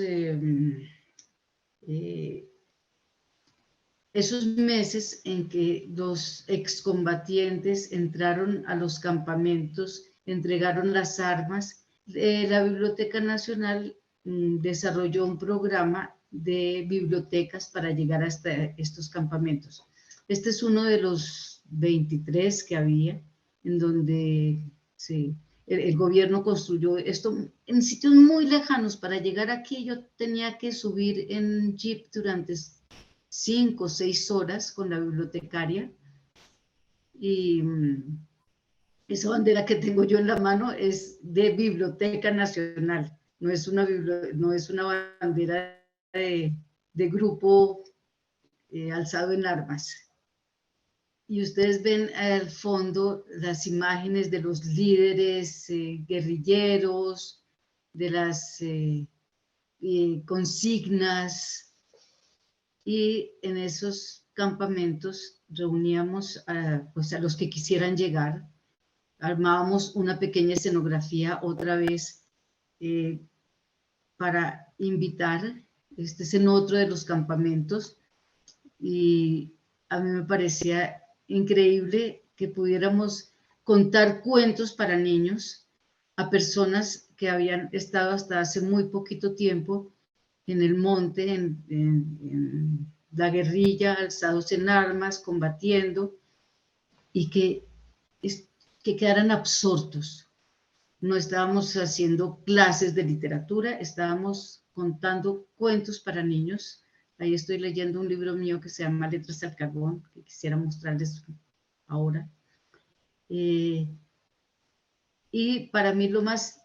meses en que los excombatientes entraron a los campamentos, entregaron las armas, la Biblioteca Nacional desarrolló un programa de bibliotecas para llegar hasta estos campamentos. Este es uno de los 23 que había, en donde el gobierno construyó esto en sitios muy lejanos. Para llegar aquí yo tenía que subir en jeep durante 5 o 6 horas con la bibliotecaria, y esa bandera que tengo yo en la mano es de Biblioteca Nacional, no es una bandera de grupo alzado en armas. Y ustedes ven al fondo las imágenes de los líderes guerrilleros, de las consignas, y en esos campamentos reuníamos pues a los que quisieran llegar, armábamos una pequeña escenografía otra vez para invitar. Este es en otro de los campamentos, y a mí me parecía increíble que pudiéramos contar cuentos para niños a personas que habían estado hasta hace muy poquito tiempo en el monte, en la guerrilla, alzados en armas, combatiendo, y que quedaran absortos. No estábamos haciendo clases de literatura, estábamos contando cuentos para niños. Ahí estoy leyendo un libro mío que se llama Letras al Carbón, que quisiera mostrarles ahora. Y para mí lo más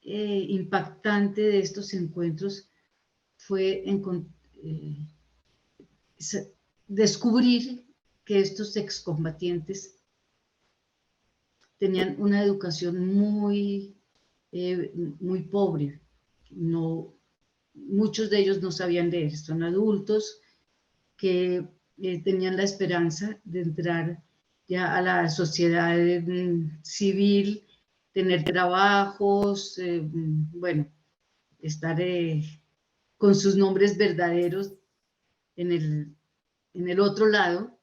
impactante de estos encuentros fue descubrir que estos excombatientes tenían una educación muy pobre. Muchos de ellos no sabían leer. Son adultos que tenían la esperanza de entrar ya a la sociedad civil, tener trabajos, bueno, estar con sus nombres verdaderos en el otro lado,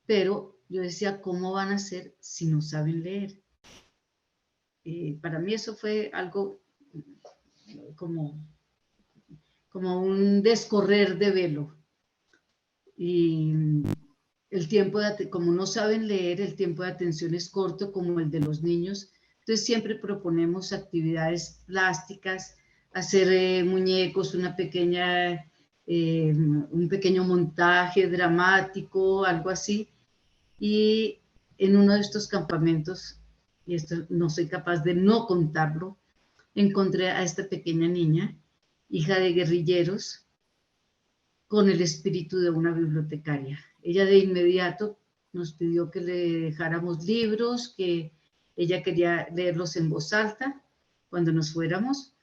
pero yo decía, ¿cómo van a ser si no saben leer? Para mí eso fue algo como un descorrer de velo. Y el tiempo como no saben leer, el tiempo de atención es corto como el de los niños. Entonces siempre proponemos actividades plásticas, hacer muñecos, un pequeño montaje dramático, algo así. Y en uno de estos campamentos, y esto no soy capaz de no contarlo, encontré a esta pequeña niña, hija de guerrilleros, con el espíritu de una bibliotecaria. Ella de inmediato nos pidió que le dejáramos libros, que ella quería leerlos en voz alta cuando nos fuéramos,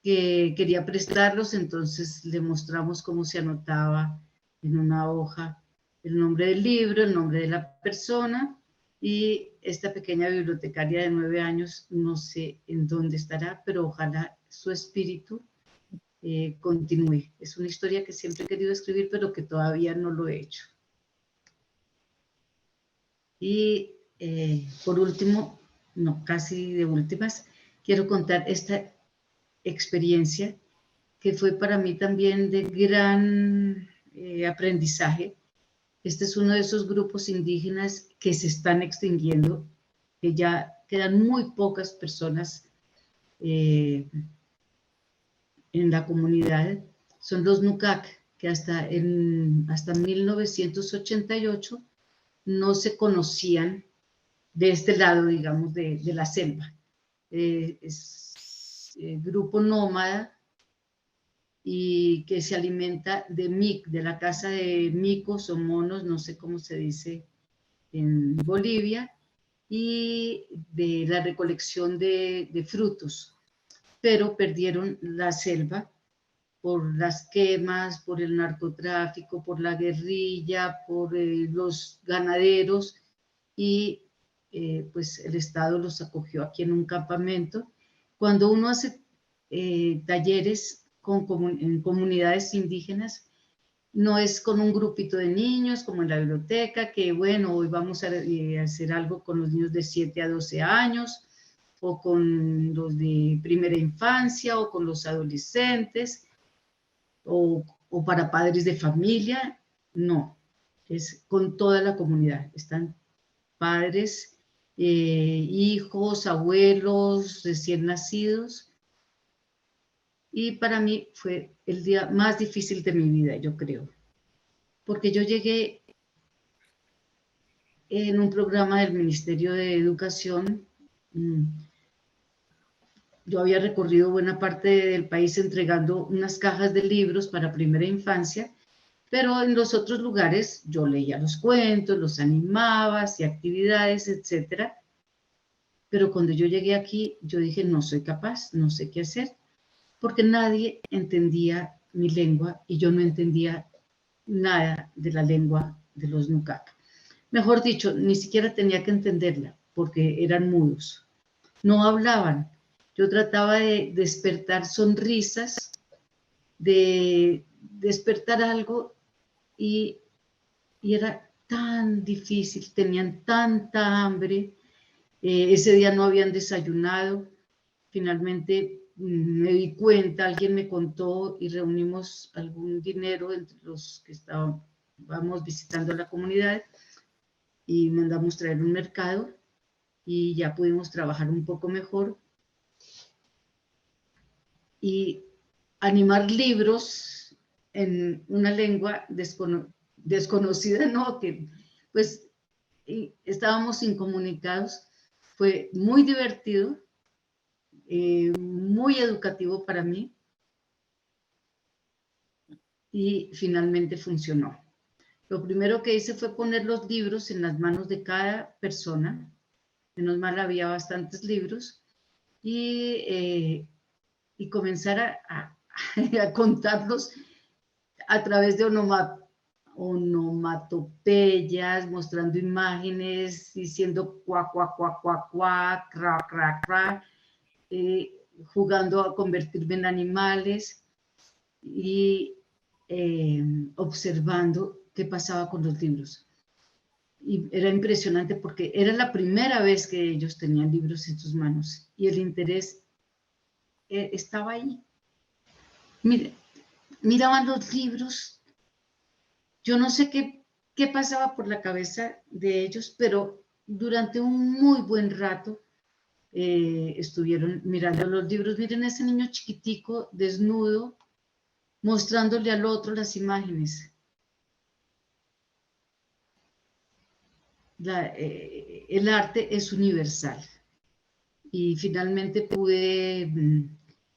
que quería prestarlos. Entonces le mostramos cómo se anotaba en una hoja el nombre del libro, el nombre de la persona, y esta pequeña bibliotecaria de 9 años, no sé en dónde estará, pero ojalá su espíritu continúe. Es una historia que siempre he querido escribir, pero que todavía no lo he hecho. Y por último, no, casi de últimas, quiero contar esta experiencia que fue para mí también de gran aprendizaje. Este es uno de esos grupos indígenas que se están extinguiendo, que ya quedan muy pocas personas en la comunidad. Son los Nukak, que hasta 1988 no se conocían de este lado, digamos, de la selva. Es grupo nómada y que se alimenta de la caza de micos o monos, no sé cómo se dice en Bolivia, y de la recolección de frutos, pero perdieron la selva por las quemas, por el narcotráfico, por la guerrilla, por los ganaderos, y pues el Estado los acogió aquí en un campamento. Cuando uno hace talleres en comunidades indígenas. No es con un grupito de niños como en la biblioteca, que bueno, hoy vamos a hacer algo con los niños de 7 a 12 años, o con los de primera infancia, o con los adolescentes, o para padres de familia. No, es con toda la comunidad. Están padres, hijos, abuelos, recién nacidos. Y para mí fue el día más difícil de mi vida, yo creo, porque yo llegué en un programa del Ministerio de Educación. Yo había recorrido buena parte del país entregando unas cajas de libros para primera infancia, pero en los otros lugares yo leía los cuentos, los animaba, hacía actividades, etc. Pero cuando yo llegué aquí, yo dije, no soy capaz, no sé qué hacer, porque nadie entendía mi lengua y yo no entendía nada de la lengua de los Nukaka. Mejor dicho, ni siquiera tenía que entenderla, porque eran mudos. No hablaban. Yo trataba de despertar sonrisas, de despertar algo, y era tan difícil, tenían tanta hambre. Ese día no habían desayunado. Finalmente me di cuenta, alguien me contó y reunimos algún dinero entre los que estábamos visitando la comunidad y mandamos traer un mercado y ya pudimos trabajar un poco mejor y animar libros en una lengua desconocida, no, que pues estábamos incomunicados. Fue muy divertido, muy educativo para mí y finalmente funcionó. Lo primero que hice fue poner los libros en las manos de cada persona. Menos mal había bastantes libros y comenzar a contarlos a través de onomatopeyas, mostrando imágenes, diciendo cuá, cuá, cuá, cuá, cuá, cra, cra, cra, jugando a convertirme en animales y observando qué pasaba con los libros. Y era impresionante porque era la primera vez que ellos tenían libros en sus manos y el interés estaba ahí. Miraban los libros. Yo no sé qué pasaba por la cabeza de ellos, pero durante un muy buen rato estuvieron mirando los libros. Miren ese niño chiquitico, desnudo, mostrándole al otro las imágenes. El arte es universal. Y finalmente pude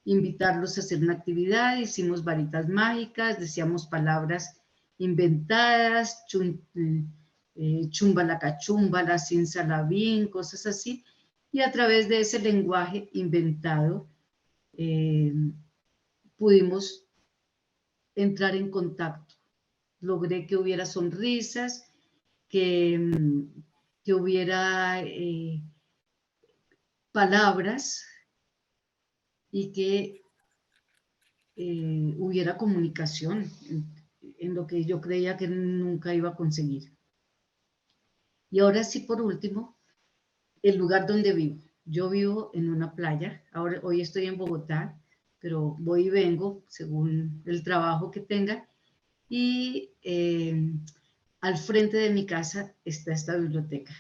invitarlos a hacer una actividad. Hicimos varitas mágicas, decíamos palabras inventadas, chumbala, sin salabín, cosas así. Y a través de ese lenguaje inventado pudimos entrar en contacto. Logré que hubiera sonrisas, que hubiera palabras y que hubiera comunicación en lo que yo creía que nunca iba a conseguir. Y ahora sí, por último, el lugar donde vivo. Yo vivo en una playa. Hoy estoy en Bogotá, pero voy y vengo según el trabajo que tenga. Y al frente de mi casa está esta biblioteca.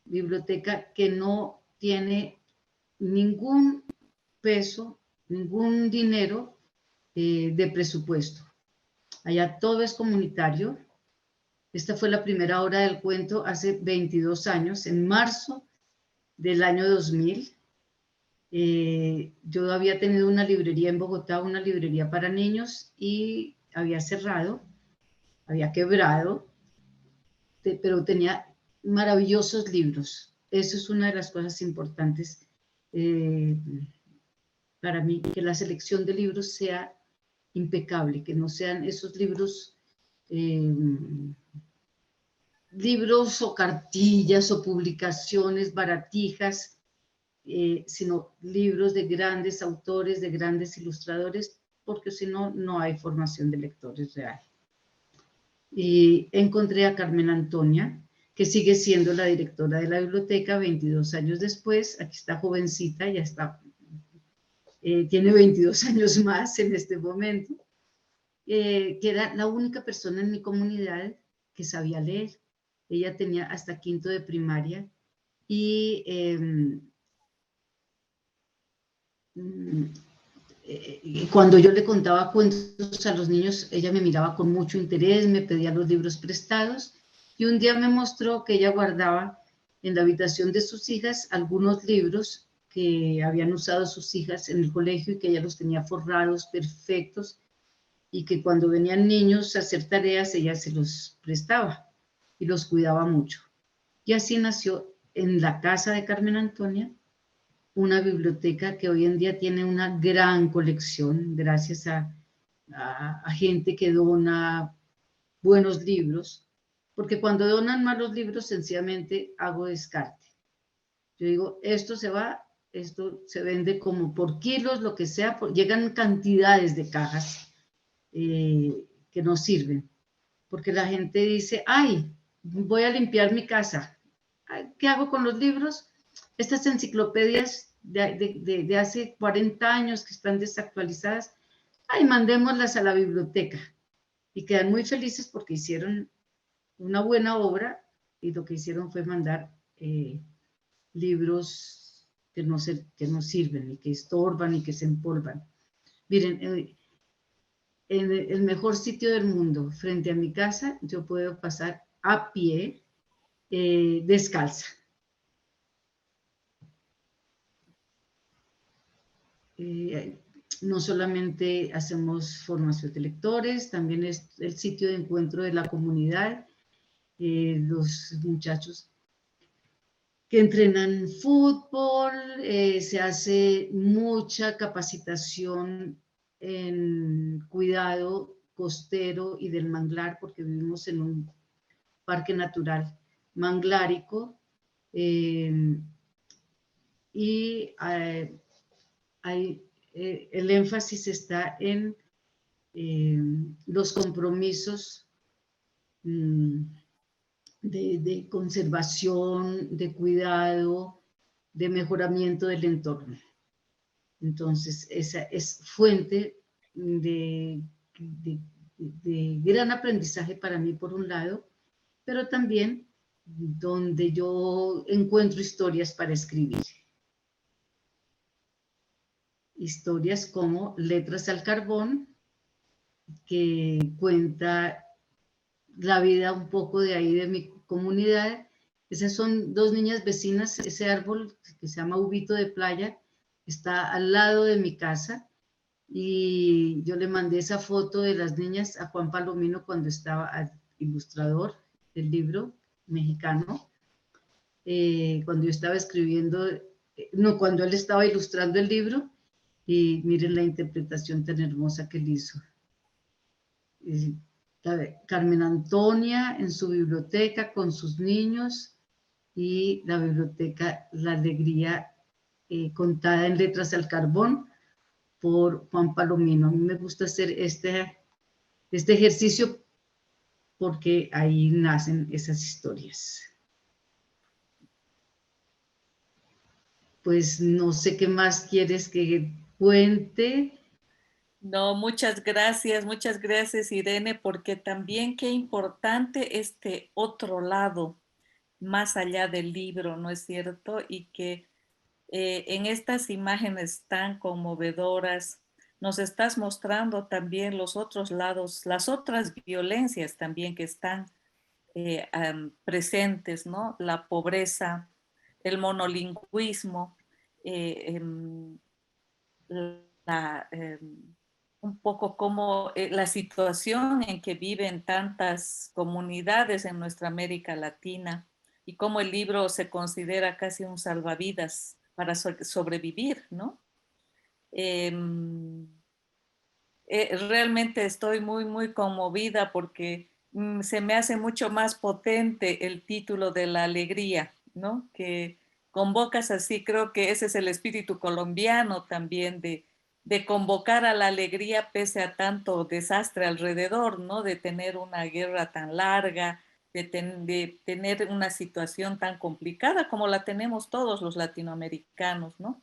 Biblioteca que no tiene ningún peso, ningún dinero de presupuesto. Allá todo es comunitario. Esta fue la primera hora del cuento hace 22 años, en marzo del año 2000. Yo había tenido una librería en Bogotá, una librería para niños, y había cerrado, había quebrado, pero tenía maravillosos libros. Eso es una de las cosas importantes para mí, que la selección de libros sea impecable, que no sean esos libros libros o cartillas o publicaciones baratijas. sino libros de grandes autores, de grandes ilustradores, porque si no, no hay formación de lectores real. Y encontré a Carmen Antonia, que sigue siendo la directora de la biblioteca 22 años después. Aquí está jovencita, ya está, tiene 22 años más en este momento, que era la única persona en mi comunidad que sabía leer. Ella tenía hasta quinto de primaria y cuando yo le contaba cuentos a los niños, ella me miraba con mucho interés, me pedía los libros prestados y un día me mostró que ella guardaba en la habitación de sus hijas algunos libros que habían usado sus hijas en el colegio y que ella los tenía forrados, perfectos, y que cuando venían niños a hacer tareas ella se los prestaba y los cuidaba mucho. Y así nació en la casa de Carmen Antonia una biblioteca que hoy en día tiene una gran colección gracias a gente que dona buenos libros, porque cuando donan malos libros sencillamente hago descarte. Yo digo, esto se va, esto se vende como por kilos, lo que sea, llegan cantidades de cajas que no sirven, porque la gente dice, ay, voy a limpiar mi casa, ¿qué hago con los libros? Estas enciclopedias de hace 40 años que están desactualizadas, ay, mandémoslas a la biblioteca. Y quedan muy felices porque hicieron una buena obra y lo que hicieron fue mandar libros que no sirven, y que estorban y que se empolvan. Miren, en el mejor sitio del mundo, frente a mi casa, yo puedo pasar a pie, descalza. No solamente hacemos formación de lectores, también es el sitio de encuentro de la comunidad, los muchachos que entrenan fútbol, se hace mucha capacitación en cuidado costero y del manglar, porque vivimos en un parque natural manglárico, y el énfasis está en los compromisos de conservación, de cuidado, de mejoramiento del entorno. Entonces, esa es fuente de gran aprendizaje para mí, por un lado, pero también donde yo encuentro historias para escribir. Historias como Letras al Carbón, que cuenta la vida un poco de ahí, de mi comunidad. Esas son dos niñas vecinas. Ese árbol que se llama ubito de playa está al lado de mi casa, y yo le mandé esa foto de las niñas a Juan Palomino cuando estaba ilustrador del libro mexicano, cuando yo estaba escribiendo, cuando él estaba ilustrando el libro, y miren la interpretación tan hermosa que él hizo. Carmen Antonia en su biblioteca con sus niños, y la biblioteca La Alegría, contada en letras al carbón por Juan Palomino. A mí me gusta hacer este ejercicio porque ahí nacen esas historias. Pues no sé qué más quieres que cuente. No, muchas gracias Irene, porque también qué importante este otro lado, más allá del libro, ¿no es cierto? Y que en estas imágenes tan conmovedoras nos estás mostrando también los otros lados, las otras violencias también que están presentes, ¿no? La pobreza, el monolingüismo, la, un poco como la situación en que viven tantas comunidades en nuestra América Latina, y cómo el libro se considera casi un salvavidas para sobrevivir, ¿no? Realmente estoy muy conmovida porque se me hace mucho más potente el título de La Alegría, ¿no? Que convocas así, creo que ese es el espíritu colombiano también de convocar a la alegría pese a tanto desastre alrededor, ¿no? De tener una guerra tan larga, de tener una situación tan complicada como la tenemos todos los latinoamericanos, ¿no?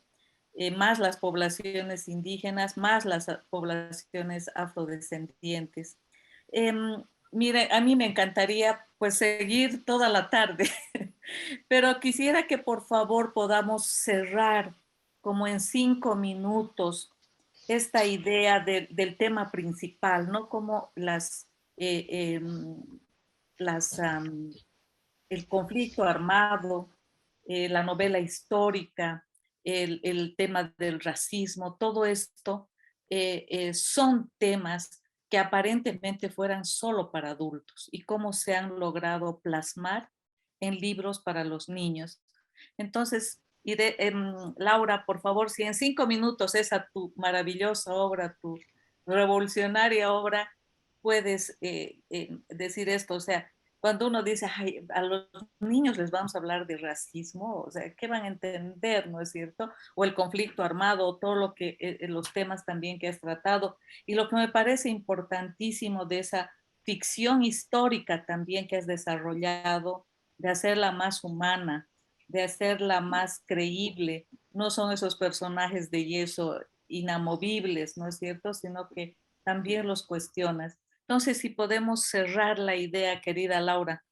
Más las poblaciones indígenas, más las poblaciones afrodescendientes. Mire, a mí me encantaría pues seguir toda la tarde, pero quisiera que por favor podamos cerrar como en 5 minutos esta idea del tema principal, ¿no? Como eh, eh, las el conflicto armado, la novela histórica, el tema del racismo, todo esto son temas que aparentemente fueran solo para adultos y cómo se han logrado plasmar en libros para los niños. Entonces, Laura, por favor, si en 5 minutos esa tu maravillosa obra, tu revolucionaria obra, puedes decir esto, o sea, cuando uno dice, ay, a los niños les vamos a hablar de racismo, o sea, ¿qué van a entender, no es cierto? O el conflicto armado, todo lo que, los temas también que has tratado. Y lo que me parece importantísimo de esa ficción histórica también que has desarrollado, de hacerla más humana, de hacerla más creíble, no son esos personajes de yeso inamovibles, ¿no es cierto? Sino que también los cuestionas. Entonces, si podemos cerrar la idea, querida Laura.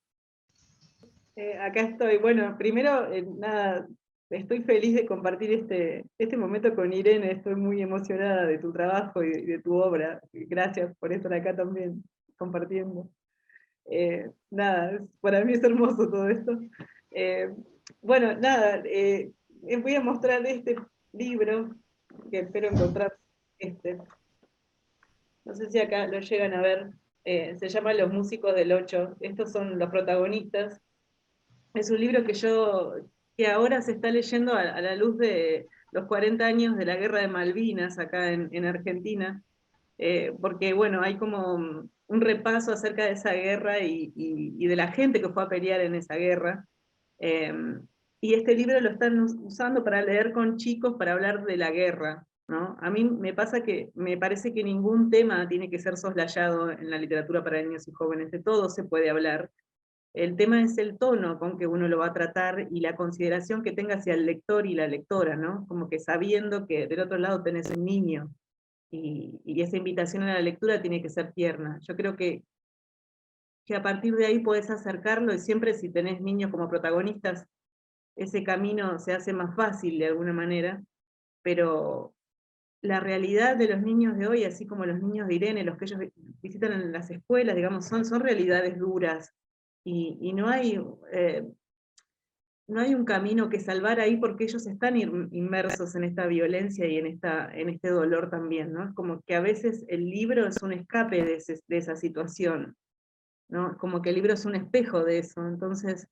Acá estoy. Bueno, primero, nada, estoy feliz de compartir este momento con Irene. Estoy muy emocionada de tu trabajo y de tu obra. Gracias por estar acá también compartiendo. Nada, para mí es hermoso todo esto. Bueno, nada, voy a mostrar este libro, que espero encontrar este. No sé si acá lo llegan a ver. Se llama Los Músicos del Ocho. Estos son los protagonistas. Es un libro que ahora se está leyendo a la luz de los 40 años de la Guerra de Malvinas acá en Argentina, porque bueno, hay como un repaso acerca de esa guerra y de la gente que fue a pelear en esa guerra. Eh, y este libro lo están usando para leer con chicos, para hablar de la guerra, ¿no? A mí me pasa que me parece que ningún tema tiene que ser soslayado en la literatura para niños y jóvenes, de todo se puede hablar. El tema es el tono con que uno lo va a tratar y la consideración que tenga hacia el lector y la lectora, ¿no? Como que sabiendo que del otro lado tenés un niño y esa invitación a la lectura tiene que ser tierna. Yo creo que a partir de ahí podés acercarlo y siempre si tenés niños como protagonistas, ese camino se hace más fácil de alguna manera, pero la realidad de los niños de hoy, así como los niños de Irene, los que ellos visitan en las escuelas, digamos, son realidades duras, y no hay un camino que salvar ahí porque ellos están inmersos en esta violencia y en este dolor también, ¿no? Es como que a veces el libro es un escape de esa situación, ¿no? Como que el libro es un espejo de eso. Entonces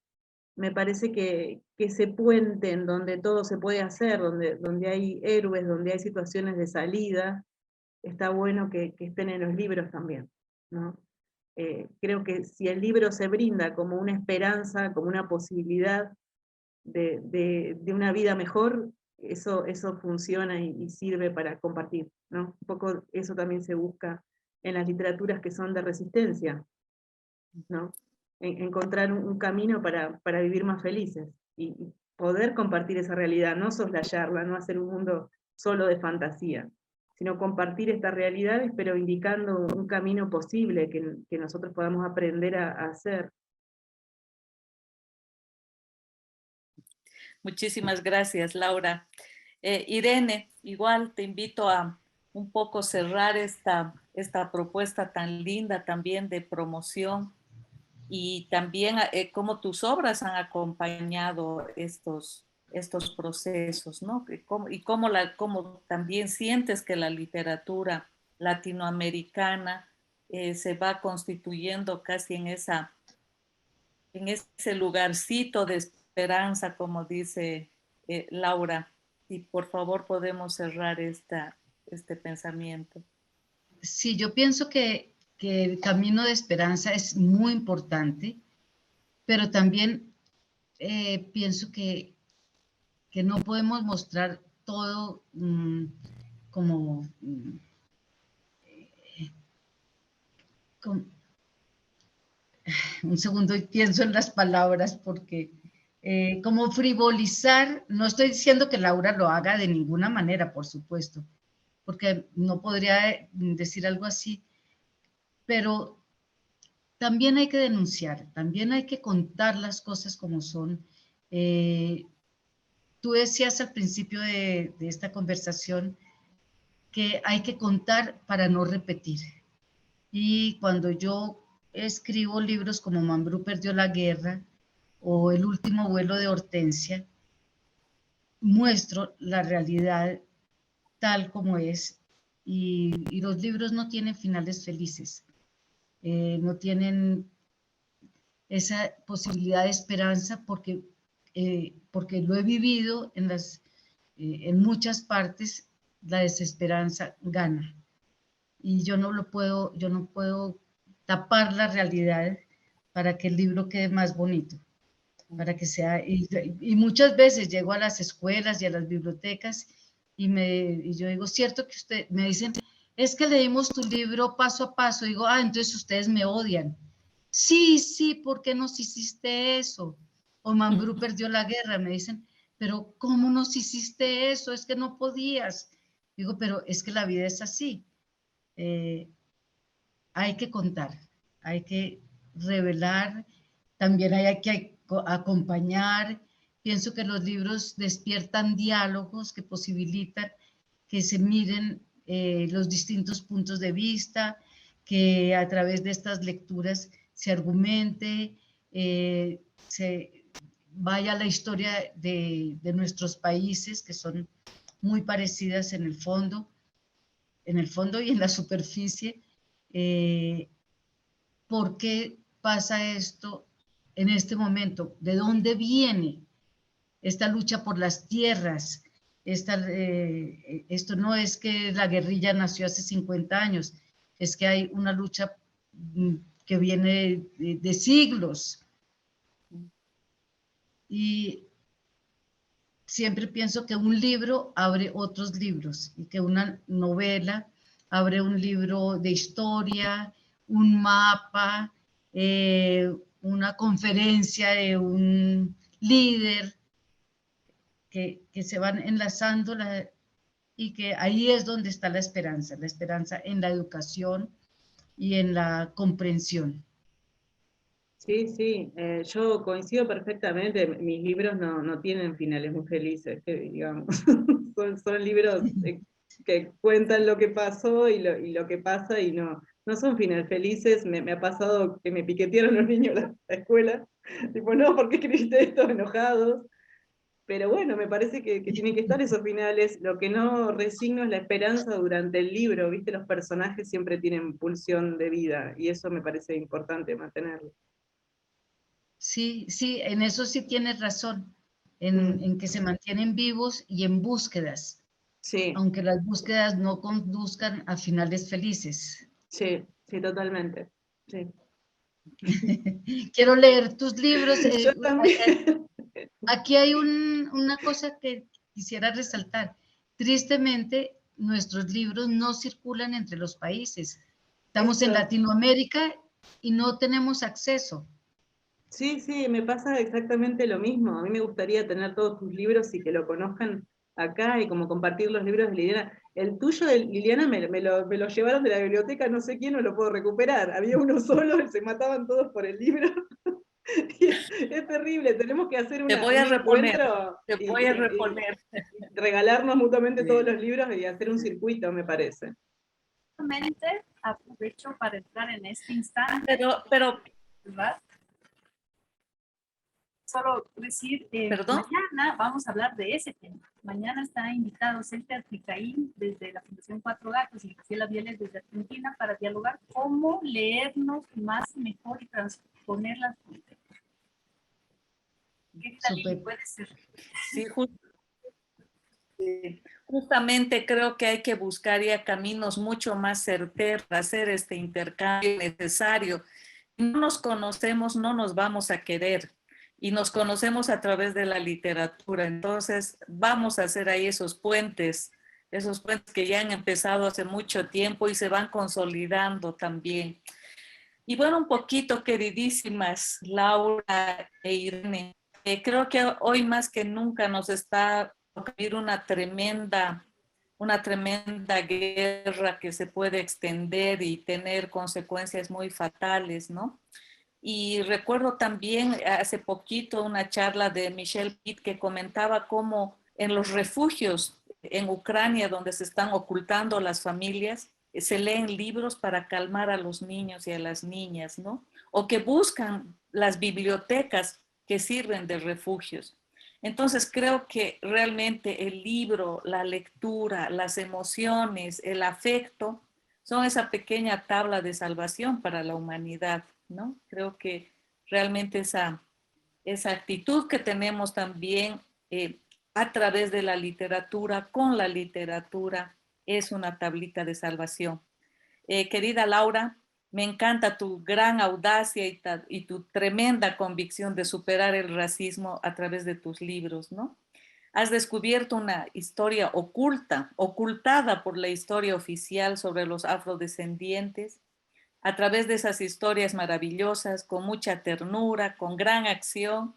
me parece que ese puente en donde todo se puede hacer, donde hay héroes, donde hay situaciones de salida, está bueno que estén en los libros también, ¿no? Creo que si el libro se brinda como una esperanza, como una posibilidad de una vida mejor, eso funciona y sirve para compartir, ¿no? Un poco eso también se busca en las literaturas que son de resistencia, ¿no? Encontrar un camino para vivir más felices y poder compartir esa realidad, no soslayarla, no hacer un mundo solo de fantasía, sino compartir estas realidades, pero indicando un camino posible que nosotros podamos aprender a hacer. Muchísimas gracias, Laura. Irene, igual te invito a un poco cerrar esta propuesta tan linda también de promoción y también cómo tus obras han acompañado estos procesos, ¿no? Y cómo también sientes que la literatura latinoamericana se va constituyendo casi en ese lugarcito de esperanza, como dice Laura. Y por favor podemos cerrar este pensamiento. Sí, yo pienso que el camino de esperanza es muy importante, pero también pienso que que no podemos mostrar todo como, como, un segundo y pienso en las palabras porque como frivolizar, no estoy diciendo que Laura lo haga de ninguna manera, por supuesto, porque no podría decir algo así, pero también hay que denunciar, también hay que contar las cosas como son. Tú decías al principio de esta conversación que hay que contar para no repetir. Y cuando yo escribo libros como Mambrú perdió la guerra o El último vuelo de Hortensia, muestro la realidad tal como es y los libros no tienen finales felices, no tienen esa posibilidad de esperanza porque lo he vivido en muchas partes, la desesperanza gana. Y yo no puedo tapar la realidad para que el libro quede más bonito, para que sea, y muchas veces llego a las escuelas y a las bibliotecas y yo digo, cierto que usted, me dicen, es que leímos tu libro paso a paso, digo, entonces ustedes me odian. Sí, sí, ¿por qué nos hiciste eso? O Mambrú perdió la guerra, me dicen, pero ¿cómo nos hiciste eso? Es que no podías. Digo, pero es que la vida es así. Hay que contar, hay que revelar, también hay que acompañar. Pienso que los libros despiertan diálogos que posibilitan que se miren los distintos puntos de vista, que a través de estas lecturas se argumente, se vaya la historia de nuestros países, que son muy parecidas en el fondo y en la superficie. ¿Por qué pasa esto en este momento? ¿De dónde viene esta lucha por las tierras? Esto no es que la guerrilla nació hace 50 años, es que hay una lucha que viene de siglos. Y siempre pienso que un libro abre otros libros y que una novela abre un libro de historia, un mapa, una conferencia de un líder que se van enlazando y que ahí es donde está la esperanza en la educación y en la comprensión. Sí, sí, yo coincido perfectamente, mis libros no tienen finales muy felices, digamos, son libros que cuentan lo que pasó y lo que pasa y no son finales felices. Me ha pasado que me piquetearon los niños en la escuela, tipo, no, ¿por qué escribiste esto? Enojados. Pero bueno, me parece que tienen que estar esos finales. Lo que no resigno es la esperanza durante el libro, ¿viste? Los personajes siempre tienen pulsión de vida y eso me parece importante mantenerlo. Sí, sí, en eso sí tienes razón, en que se mantienen vivos y en búsquedas, Sí, aunque las búsquedas no conduzcan a finales felices. sí, sí, totalmente. Sí. Quiero leer tus libros. Yo también. Aquí hay una cosa que quisiera resaltar. Tristemente, nuestros libros no circulan entre los países. Estamos en Eso. Latinoamérica y no tenemos acceso. Sí, sí, me pasa exactamente lo mismo. A mí me gustaría tener todos tus libros y que lo conozcan acá y como compartir los libros de Liliana. El tuyo de Liliana me lo llevaron de la biblioteca, no sé quién, no lo puedo recuperar. Había uno solo y se mataban todos por el libro. Es terrible, tenemos que hacer Te voy un a reponer, encuentro te voy a reponer. y regalarnos mutuamente todos Sí. los libros y hacer un circuito, me parece. Aprovecho para entrar en este instante, Pero, ¿verdad? Solo decir, ¿perdón? mañana vamos a hablar de ese tema. Mañana está invitado Celta Articaín desde la Fundación Cuatro Gatos y Graciela Bieles desde Argentina para dialogar cómo leernos más, mejor y transponer las fronteras. ¿Qué tal puede ser? Sí, justamente creo que hay que buscar ya caminos mucho más certeros para hacer este intercambio necesario. Si no nos conocemos, no nos vamos a querer. y nos conocemos a través de la literatura. Entonces, vamos a hacer ahí esos puentes que ya han empezado hace mucho tiempo y se van consolidando también. Y bueno, un poquito, queridísimas Laura e Irene, creo que hoy más que nunca nos está por vivir una tremenda guerra que se puede extender y tener consecuencias muy fatales, ¿no? Y recuerdo también hace poquito una charla de Michelle Pitt que comentaba cómo en los refugios en Ucrania, donde se están ocultando las familias, se leen libros para calmar a los niños y a las niñas, ¿no? O que buscan las bibliotecas que sirven de refugios. Entonces creo que realmente el libro, la lectura, las emociones, el afecto, son esa pequeña tabla de salvación para la humanidad, ¿no? Creo que realmente esa actitud que tenemos también a través de la literatura, con la literatura, es una tablita de salvación. Querida Laura, me encanta tu gran audacia y tu tremenda convicción de superar el racismo a través de tus libros, ¿no? Has descubierto una historia ocultada por la historia oficial sobre los afrodescendientes. A través de esas historias maravillosas, con mucha ternura, con gran acción,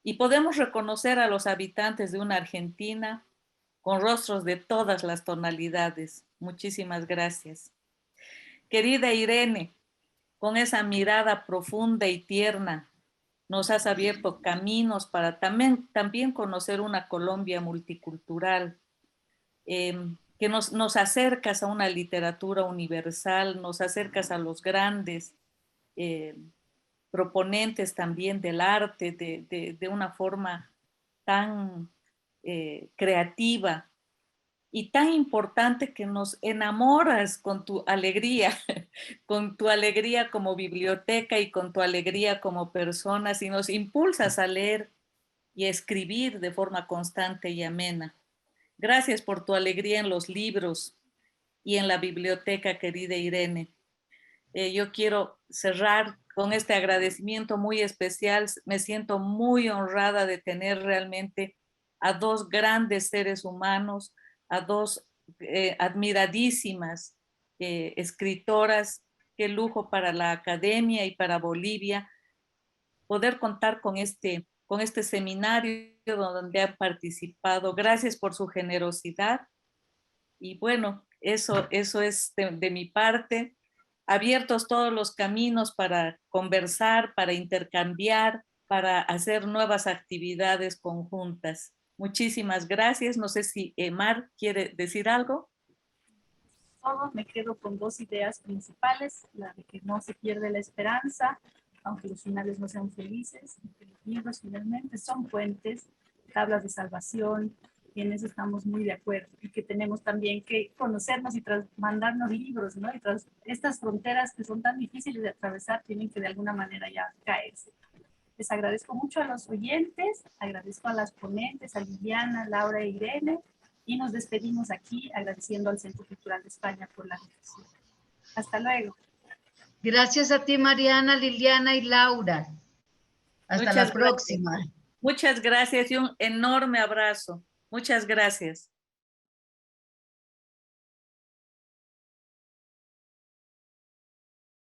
y podemos reconocer a los habitantes de una Argentina con rostros de todas las tonalidades. Muchísimas gracias. Querida Irene, con esa mirada profunda y tierna, nos has abierto caminos para también conocer una Colombia multicultural, que nos acercas a una literatura universal, nos acercas a los grandes proponentes también del arte de una forma tan creativa y tan importante, que nos enamoras con tu alegría, con tu alegría como biblioteca y con tu alegría como personas, y nos impulsas a leer y a escribir de forma constante y amena. Gracias por tu alegría en los libros y en la biblioteca, querida Irene. Yo quiero cerrar con este agradecimiento muy especial. Me siento muy honrada de tener realmente a dos grandes seres humanos, a dos admiradísimas escritoras. Qué lujo para la academia y para Bolivia poder contar con este seminario donde han participado. Gracias por su generosidad. Y bueno, eso es de mi parte. Abiertos todos los caminos para conversar, para intercambiar, para hacer nuevas actividades conjuntas. Muchísimas gracias. No sé si Mar quiere decir algo. Solo me quedo con dos ideas principales: la de que no se pierde la esperanza, aunque los finales no sean felices, que los libros finalmente son puentes, tablas de salvación, y en eso estamos muy de acuerdo, y que tenemos también que conocernos y mandarnos libros, ¿no? Y estas fronteras que son tan difíciles de atravesar tienen que de alguna manera ya caerse. Les agradezco mucho a los oyentes, agradezco a las ponentes, a Liliana, Laura e Irene, y nos despedimos aquí agradeciendo al Centro Cultural de España por la difusión. Hasta luego. Gracias a ti, Mariana, Liliana y Laura. Hasta la próxima. Muchas gracias y un enorme abrazo. Muchas gracias.